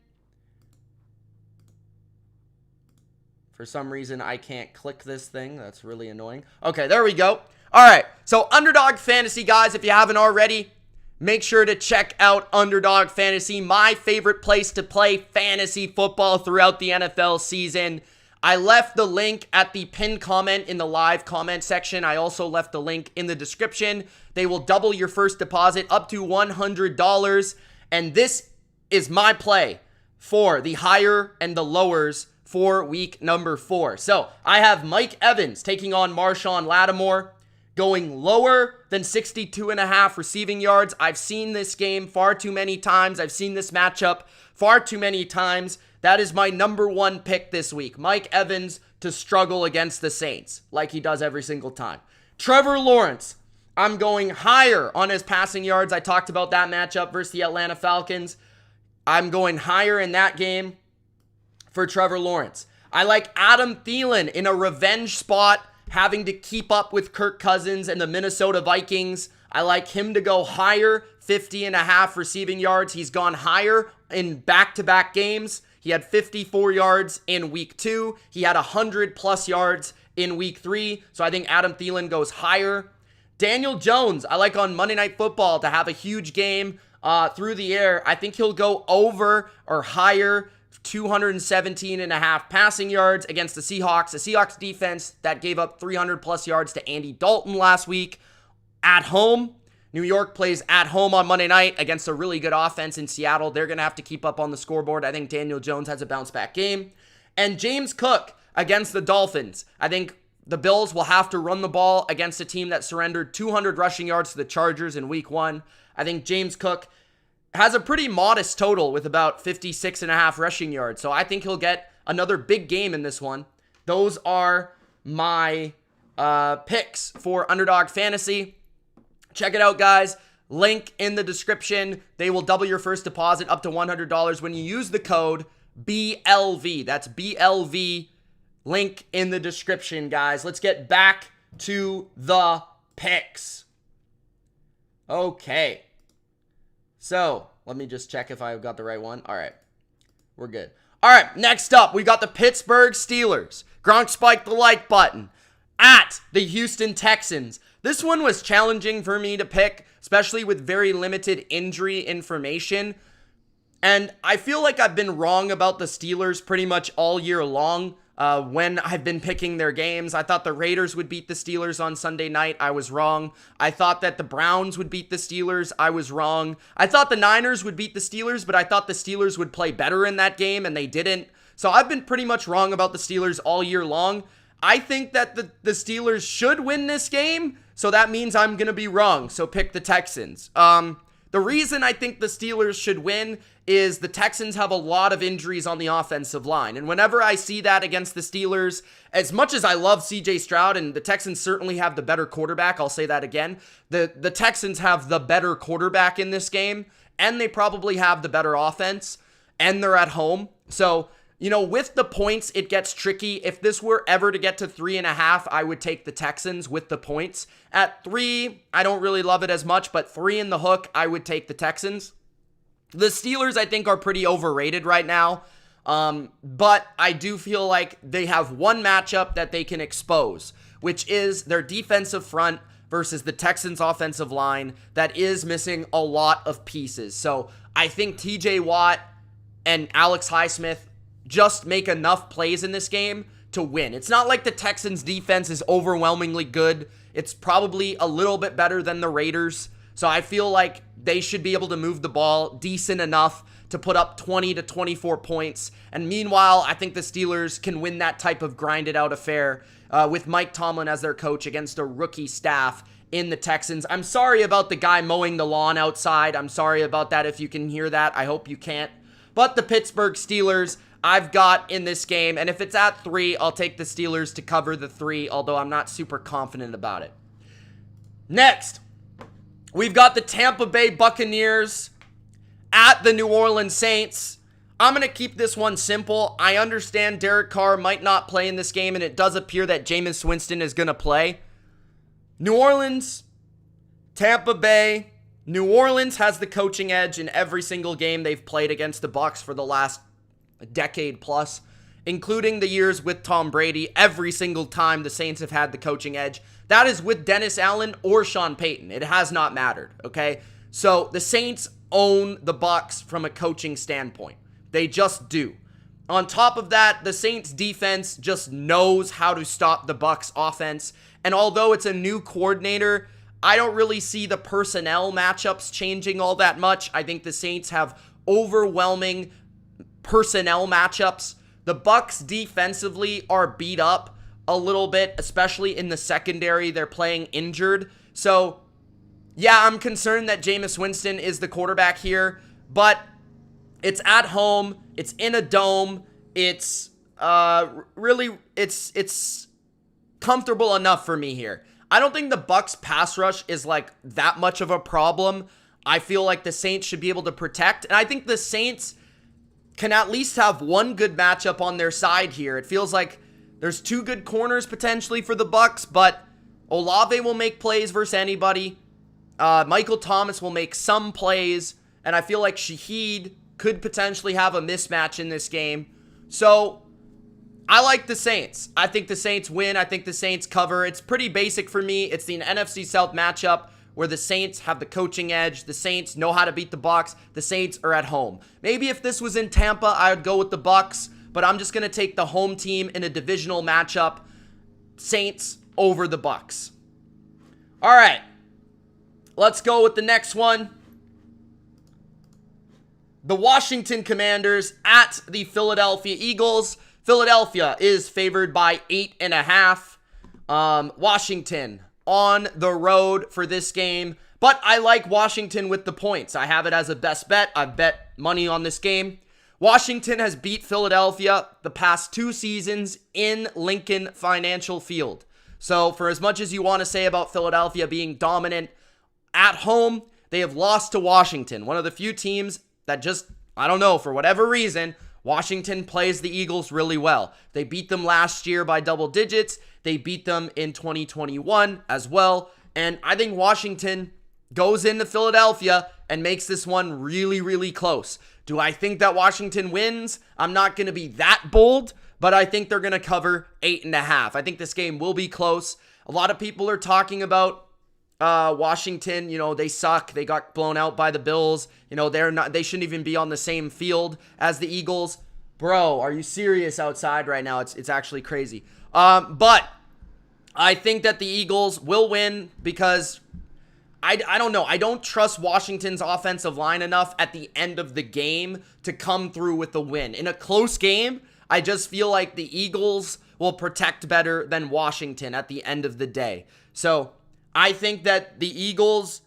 For some reason, I can't click this thing. That's really annoying. Okay, there we go. All right, so Underdog Fantasy, guys, if you haven't already, make sure to check out Underdog Fantasy, my favorite place to play fantasy football throughout the NFL season. I left the link at the pinned comment in the live comment section. I also left the link in the description. They will double your first deposit up to $100. And this is my play for the higher and the lowers for week number 4. So I have Mike Evans taking on Marshawn Lattimore, going lower than 62.5 receiving yards. I've seen this game far too many times. I've seen this matchup far too many times. That is my number 1 pick this week. Mike Evans to struggle against the Saints like he does every single time. Trevor Lawrence, I'm going higher on his passing yards. I talked about that matchup versus the Atlanta Falcons. I'm going higher in that game for Trevor Lawrence. I like Adam Thielen in a revenge spot, having to keep up with Kirk Cousins and the Minnesota Vikings. I like him to go higher, 50.5 receiving yards. He's gone higher in back-to-back games. He had 54 yards in week 2. He had 100+ yards in week 3. So I think Adam Thielen goes higher. Daniel Jones, I like on Monday Night Football to have a huge game through the air. I think he'll go over or higher, 217.5 passing yards against the Seahawks. The Seahawks defense that gave up 300+ yards to Andy Dalton last week at home. New York plays at home on Monday night against a really good offense in Seattle. They're going to have to keep up on the scoreboard. I think Daniel Jones has a bounce-back game. And James Cook against the Dolphins. I think the Bills will have to run the ball against a team that surrendered 200 rushing yards to the Chargers in week 1. I think James Cook has a pretty modest total with about 56.5 rushing yards. So I think he'll get another big game in this one. Those are my picks for Underdog Fantasy. Check it out, guys. Link in the description. They will double your first deposit up to $100 when you use the code BLV. That's BLV. Link in the description, guys. Let's get back to the picks. Okay. So, let me just check if I've got the right one. All right. We're good. All right, next up, we got the Pittsburgh Steelers. Gronk spiked the like button. At the Houston Texans. This one was challenging for me to pick, especially with very limited injury information. And I feel like I've been wrong about the Steelers pretty much all year long when I've been picking their games. I thought the Raiders would beat the Steelers on Sunday night. I was wrong. I thought that the Browns would beat the Steelers. I was wrong. I thought the Niners would beat the Steelers, but I thought the Steelers would play better in that game, and they didn't. So I've been pretty much wrong about the Steelers all year long. I think that the Steelers should win this game, so that means I'm going to be wrong. So pick the Texans. The reason I think the Steelers should win is the Texans have a lot of injuries on the offensive line. And whenever I see that against the Steelers, as much as I love CJ Stroud, and the Texans certainly have the better quarterback, I'll say that again, the Texans have the better quarterback in this game, and they probably have the better offense, and they're at home. So, you know, with the points, it gets tricky. If this were ever to get to 3.5, I would take the Texans with the points. At 3, I don't really love it as much, but 3 in the hook, I would take the Texans. The Steelers, I think, are pretty overrated right now, but I do feel like they have one matchup that they can expose, which is their defensive front versus the Texans' offensive line that is missing a lot of pieces. So I think TJ Watt and Alex Highsmith just make enough plays in this game to win. It's not like the Texans' defense is overwhelmingly good. It's probably a little bit better than the Raiders. So I feel like they should be able to move the ball decent enough to put up 20 to 24 points. And meanwhile, I think the Steelers can win that type of grinded out affair with Mike Tomlin as their coach against a rookie staff in the Texans. I'm sorry about the guy mowing the lawn outside. I'm sorry about that if you can hear that. I hope you can't. But the Pittsburgh Steelers, I've got in this game, and if it's at 3, I'll take the Steelers to cover the 3, although I'm not super confident about it. Next, we've got the Tampa Bay Buccaneers at the New Orleans Saints. I'm going to keep this one simple. I understand Derek Carr might not play in this game, and it does appear that Jameis Winston is going to play. New Orleans, Tampa Bay. New Orleans has the coaching edge in every single game they've played against the Bucs for the last decade plus, including the years with Tom Brady. Every single time the Saints have had the coaching edge, that is with Dennis Allen or Sean Payton. It has not mattered, okay? So the Saints own the Bucs from a coaching standpoint. They just do. On top of that, the Saints defense just knows how to stop the Bucs offense. And although it's a new coordinator, I don't really see the personnel matchups changing all that much. I think the Saints have overwhelming personnel matchups. The Bucs defensively are beat up a little bit, especially in the secondary. They're playing injured. So, yeah, I'm concerned that Jameis Winston is the quarterback here, but it's at home. It's in a dome. It's it's comfortable enough for me here. I don't think the Bucs pass rush is like that much of a problem. I feel like the Saints should be able to protect, and I think the Saints can at least have one good matchup on their side here. It feels like there's 2 good corners potentially for the Bucs, but Olave will make plays versus anybody. Michael Thomas will make some plays, and I feel like Shaheed could potentially have a mismatch in this game. So I like the Saints. I think the Saints win. I think the Saints cover. It's pretty basic for me. It's the NFC South matchup where the Saints have the coaching edge. The Saints know how to beat the Bucs. The Saints are at home. Maybe if this was in Tampa, I would go with the Bucs, but I'm just going to take the home team in a divisional matchup. Saints over the Bucs. All right. Let's go with the next one. The Washington Commanders at the Philadelphia Eagles. Philadelphia is favored by 8.5. Washington on the road for this game. But I like Washington with the points. I have it as a best bet. I've bet money on this game. Washington has beat Philadelphia the past 2 seasons in Lincoln Financial Field. So for as much as you want to say about Philadelphia being dominant at home, they have lost to Washington. One of the few teams that just, I don't know, for whatever reason, Washington plays the Eagles really well. They beat them last year by double digits. They beat them in 2021 as well. And I think Washington goes into Philadelphia and makes this one really, really close. Do I think that Washington wins? I'm not going to be that bold, but I think they're going to cover 8.5. I think this game will be close. A lot of people are talking about Washington. They suck. They got blown out by the Bills. They shouldn't even be on the same field as the Eagles. Bro, are you serious outside right now? It's actually crazy. But I think that the Eagles will win because I don't know. I don't trust Washington's offensive line enough at the end of the game to come through with the win. In a close game, I just feel like the Eagles will protect better than Washington at the end of the day. So I think that the Eagles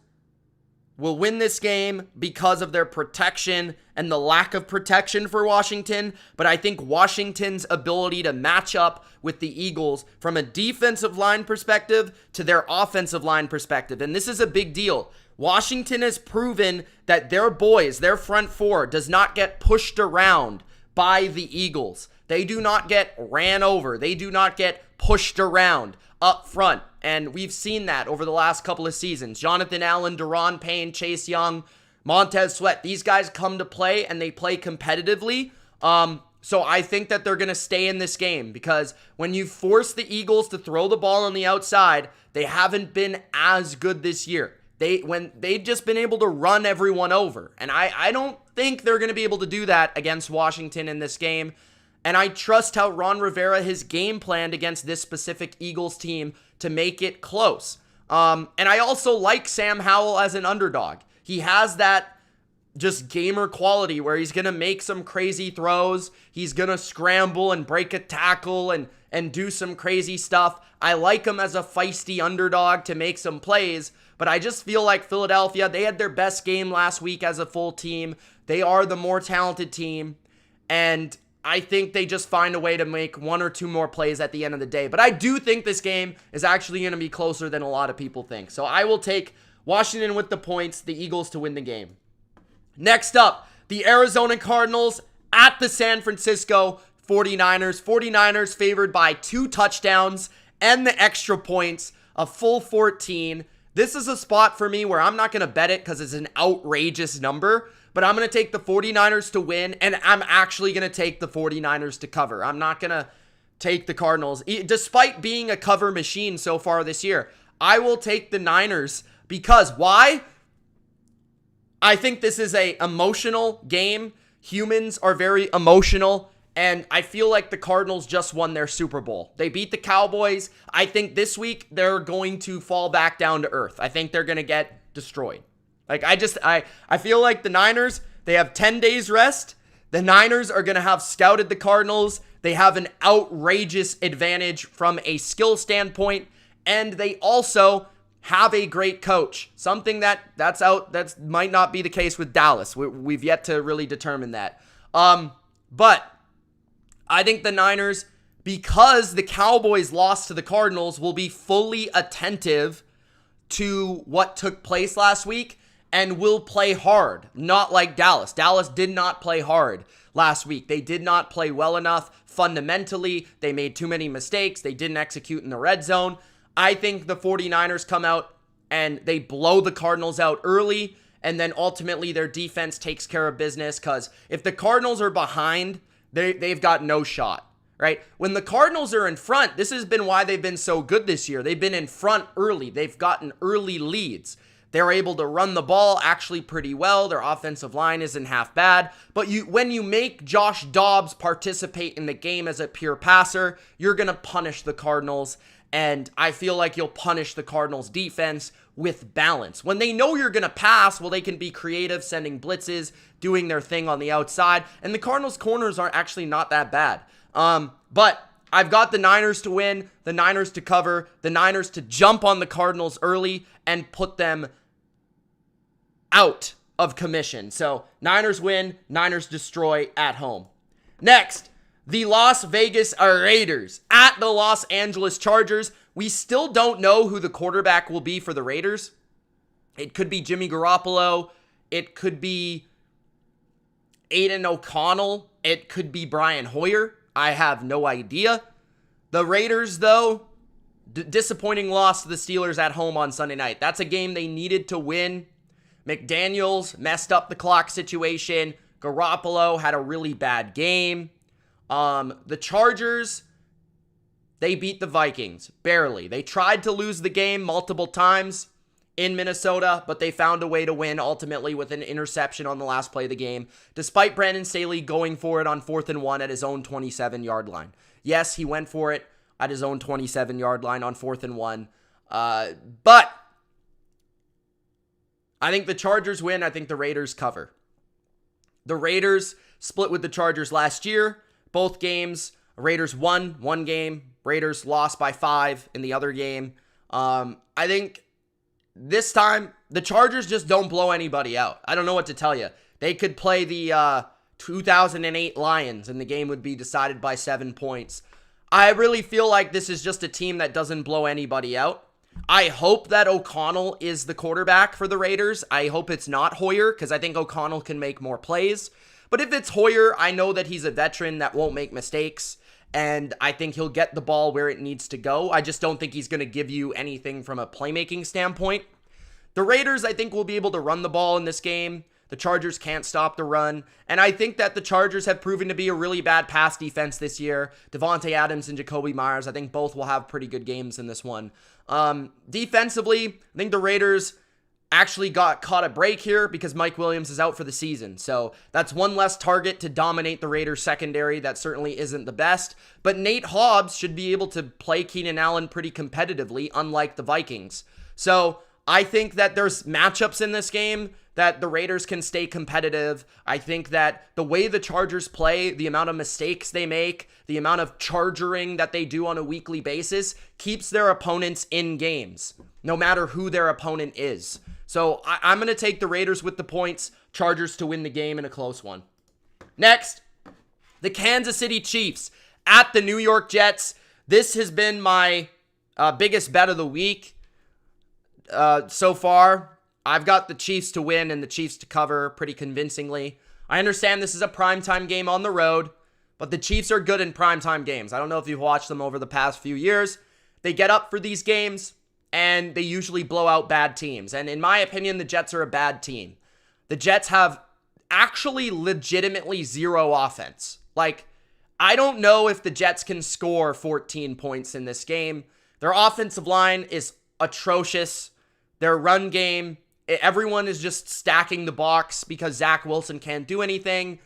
will win this game because of their protection and the lack of protection for Washington. But I think Washington's ability to match up with the Eagles from a defensive line perspective to their offensive line perspective. And this is a big deal. Washington has proven that their boys, their front four, does not get pushed around by the Eagles. They do not get ran over. They do not get pushed around up front. And we've seen that over the last couple of seasons. Jonathan Allen, Daron Payne, Chase Young, Montez Sweat. These guys come to play and they play competitively. So I think that they're going to stay in this game because when you force the Eagles to throw the ball on the outside, they haven't been as good this year. They've just been able to run everyone over. And I don't think they're going to be able to do that against Washington in this game. And I trust how Ron Rivera has game planned against this specific Eagles team to make it close. And I also like Sam Howell as an underdog. He has that just gamer quality where he's going to make some crazy throws. He's going to scramble and break a tackle and do some crazy stuff. I like him as a feisty underdog to make some plays, but I just feel like Philadelphia, they had their best game last week as a full team. They are the more talented team, and I think they just find a way to make 1 or 2 more plays at the end of the day. But I do think this game is actually going to be closer than a lot of people think. So I will take Washington with the points, the Eagles to win the game. Next up, the Arizona Cardinals at the San Francisco 49ers. 49ers favored by 2 touchdowns and the extra points, a full 14. This is a spot for me where I'm not going to bet it because it's an outrageous number. But I'm going to take the 49ers to win, and I'm actually going to take the 49ers to cover. I'm not going to take the Cardinals. Despite being a cover machine so far this year, I will take the Niners because why? I think this is an emotional game. Humans are very emotional, and I feel like the Cardinals just won their Super Bowl. They beat the Cowboys. I think this week they're going to fall back down to earth. I think they're going to get destroyed. I feel like the Niners, they have 10 days rest. The Niners are going to have scouted the Cardinals. They have an outrageous advantage from a skill standpoint, and they also have a great coach. Something that might not be the case with Dallas. We've yet to really determine that. But I think the Niners, because the Cowboys lost to the Cardinals, will be fully attentive to what took place last week and will play hard, not like Dallas. Dallas did not play hard last week. They did not play well enough fundamentally. They made too many mistakes. They didn't execute in the red zone. I think the 49ers come out and they blow the Cardinals out early, and then ultimately their defense takes care of business because if the Cardinals are behind, they've got no shot, right? When the Cardinals are in front, this has been why they've been so good this year. They've been in front early. They've gotten early leads. They're able to run the ball actually pretty well. Their offensive line isn't half bad. But when you make Josh Dobbs participate in the game as a pure passer, you're going to punish the Cardinals. And I feel like you'll punish the Cardinals defense with balance. When they know you're going to pass, well, they can be creative, sending blitzes, doing their thing on the outside. And the Cardinals corners are actually not that bad. But I've got the Niners to win, the Niners to cover, the Niners to jump on the Cardinals early and put them out of commission. So Niners win, Niners destroy at home. Next, the Las Vegas Raiders at the Los Angeles Chargers. We still don't know who the quarterback will be for the Raiders. It could be Jimmy Garoppolo. It could be Aiden O'Connell. It could be Brian Hoyer. I have no idea. The Raiders, though, disappointing loss to the Steelers at home on Sunday night. That's a game they needed to win. McDaniels messed up the clock situation. Garoppolo had a really bad game. The Chargers, they beat the Vikings, barely. They tried to lose the game multiple times in Minnesota, but they found a way to win ultimately with an interception on the last play of the game, despite Brandon Staley going for it on 4th and 1 at his own 27-yard line. Yes, he went for it at his own 27-yard line on 4th and 1. But I think the Chargers win. I think the Raiders cover. The Raiders split with the Chargers last year. Both games, Raiders won one game. Raiders lost by 5 in the other game. I think this time, the Chargers just don't blow anybody out. I don't know what to tell you. They could play the 2008 Lions, and the game would be decided by 7 points. I really feel like this is just a team that doesn't blow anybody out. I hope that O'Connell is the quarterback for the Raiders. I hope it's not Hoyer, because I think O'Connell can make more plays. But if it's Hoyer, I know that he's a veteran that won't make mistakes, and I think he'll get the ball where it needs to go. I just don't think he's going to give you anything from a playmaking standpoint. The Raiders, I think, will be able to run the ball in this game. The Chargers can't stop the run. And I think that the Chargers have proven to be a really bad pass defense this year. Devontae Adams and Jacoby Myers, I think both will have pretty good games in this one. Defensively, I think the Raiders actually got caught a break here because Mike Williams is out for the season. So that's one less target to dominate the Raiders secondary. That certainly isn't the best. But Nate Hobbs should be able to play Keenan Allen pretty competitively, unlike the Vikings. So I think that there's matchups in this game that the Raiders can stay competitive. I think that the way the Chargers play, the amount of mistakes they make, the amount of chargering that they do on a weekly basis keeps their opponents in games, no matter who their opponent is. So I'm going to take the Raiders with the points, Chargers to win the game in a close one. Next, the Kansas City Chiefs at the New York Jets. This has been my biggest bet of the week so far. I've got the Chiefs to win and the Chiefs to cover pretty convincingly. I understand this is a primetime game on the road, but the Chiefs are good in primetime games. I don't know if you've watched them over the past few years. They get up for these games, and they usually blow out bad teams. And in my opinion, the Jets are a bad team. The Jets have actually legitimately zero offense. Like, I don't know if the Jets can score 14 points in this game. Their offensive line is atrocious. Their run game, everyone is just stacking the box because Zach Wilson can't do anything.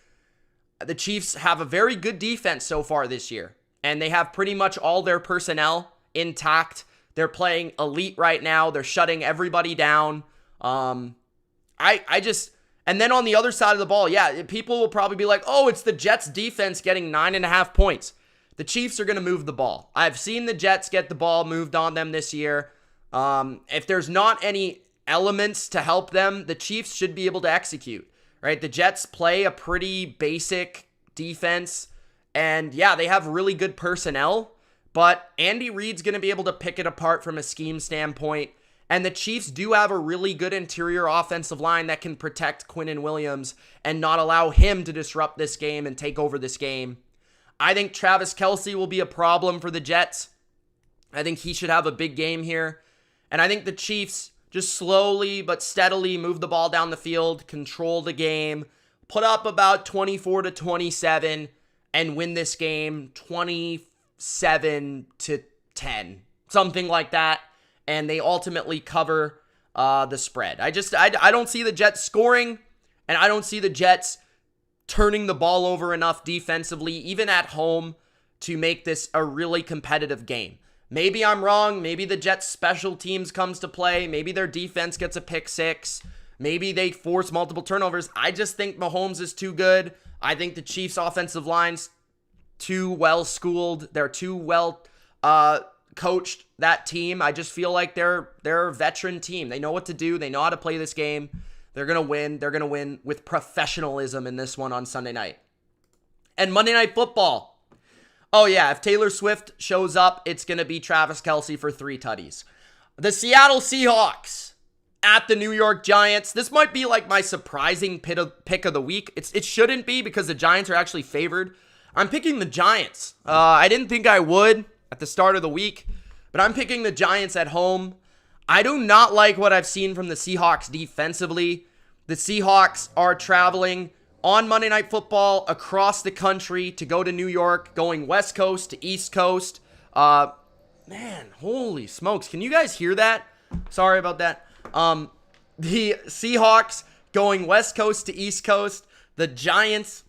The Chiefs have a very good defense so far this year, and they have pretty much all their personnel intact. They're playing elite right now. They're shutting everybody down. And then on the other side of the ball, yeah, people will probably be like, oh, it's the Jets defense getting 9.5 points. The Chiefs are going to move the ball. I've seen the Jets get the ball moved on them this year. If there's not any elements to help them, the Chiefs should be able to execute, right? The Jets play a pretty basic defense, and yeah, they have really good personnel, but Andy Reid's going to be able to pick it apart from a scheme standpoint, and the Chiefs do have a really good interior offensive line that can protect Quinnen Williams and not allow him to disrupt this game and take over this game. I think Travis Kelce will be a problem for the Jets. I think he should have a big game here. And I think the Chiefs just slowly but steadily move the ball down the field, control the game, put up about 24-27, and win this game 27-10, something like that. And they ultimately cover the spread. I don't see the Jets scoring, and I don't see the Jets turning the ball over enough defensively, even at home, to make this a really competitive game. Maybe I'm wrong. Maybe the Jets' special teams comes to play. Maybe their defense gets a pick six. Maybe they force multiple turnovers. I just think Mahomes is too good. I think the Chiefs' offensive line's too well schooled. They're too well coached, that team. I just feel like they're a veteran team. They know what to do. They know how to play this game. They're going to win. They're going to win with professionalism in this one on Sunday night. And Monday Night Football. Oh, yeah. If Taylor Swift shows up, it's going to be Travis Kelce for 3 tutties. The Seattle Seahawks at the New York Giants. This might be like my surprising pick of the week. It shouldn't be because the Giants are actually favored. I'm picking the Giants. I didn't think I would at the start of the week, but I'm picking the Giants at home. I do not like what I've seen from the Seahawks defensively. The Seahawks are traveling on Monday Night Football across the country to go to New York, going West Coast to East Coast. Man, holy smokes. Can you guys hear that? Sorry about that. The Seahawks going West Coast to East Coast. The Giants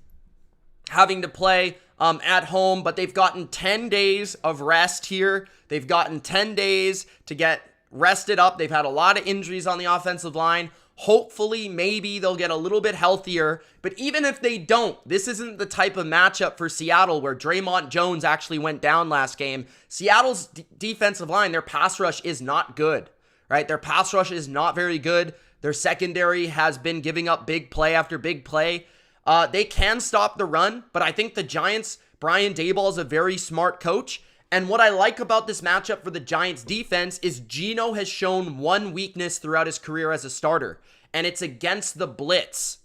having to play at home, but they've gotten 10 days of rest here. They've gotten 10 days to get rested up. They've had a lot of injuries on the offensive line. Hopefully, maybe they'll get a little bit healthier. But even if they don't, this isn't the type of matchup for Seattle where Draymond Jones actually went down last game. Seattle's defensive line, their pass rush is not good, right? Their pass rush is not very good. Their secondary has been giving up big play after big play. They can stop the run, but I think the Giants, Brian Daboll is a very smart coach. And what I like about this matchup for the Giants defense is Geno has shown one weakness throughout his career as a starter, and it's against the blitz.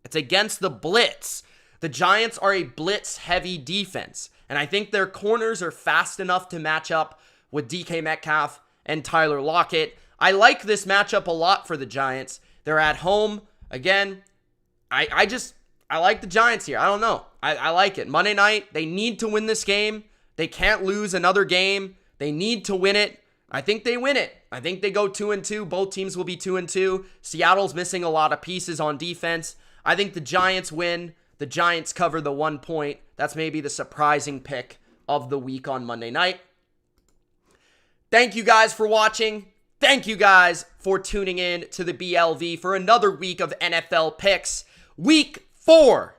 It's against the blitz. The Giants are a blitz-heavy defense, and I think their corners are fast enough to match up with DK Metcalf and Tyler Lockett. I like this matchup a lot for the Giants. They're at home. Again, I like the Giants here. I don't know. I like it. Monday night, they need to win this game. They can't lose another game. They need to win it. I think they win it. I think they go 2-2. Both teams will be 2-2. Seattle's missing a lot of pieces on defense. I think the Giants win. The Giants cover the 1 point. That's maybe the surprising pick of the week on Monday night. Thank you guys for watching. Thank you guys for tuning in to the BLV for another week of NFL picks. Week 4.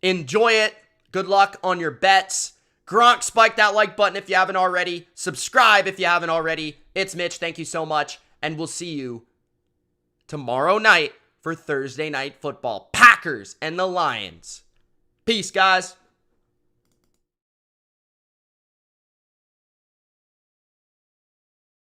Enjoy it. Good luck on your bets. Gronk, spike that like button if you haven't already. Subscribe if you haven't already. It's Mitch. Thank you so much. And we'll see you tomorrow night for Thursday Night Football. Packers and the Lions. Peace, guys.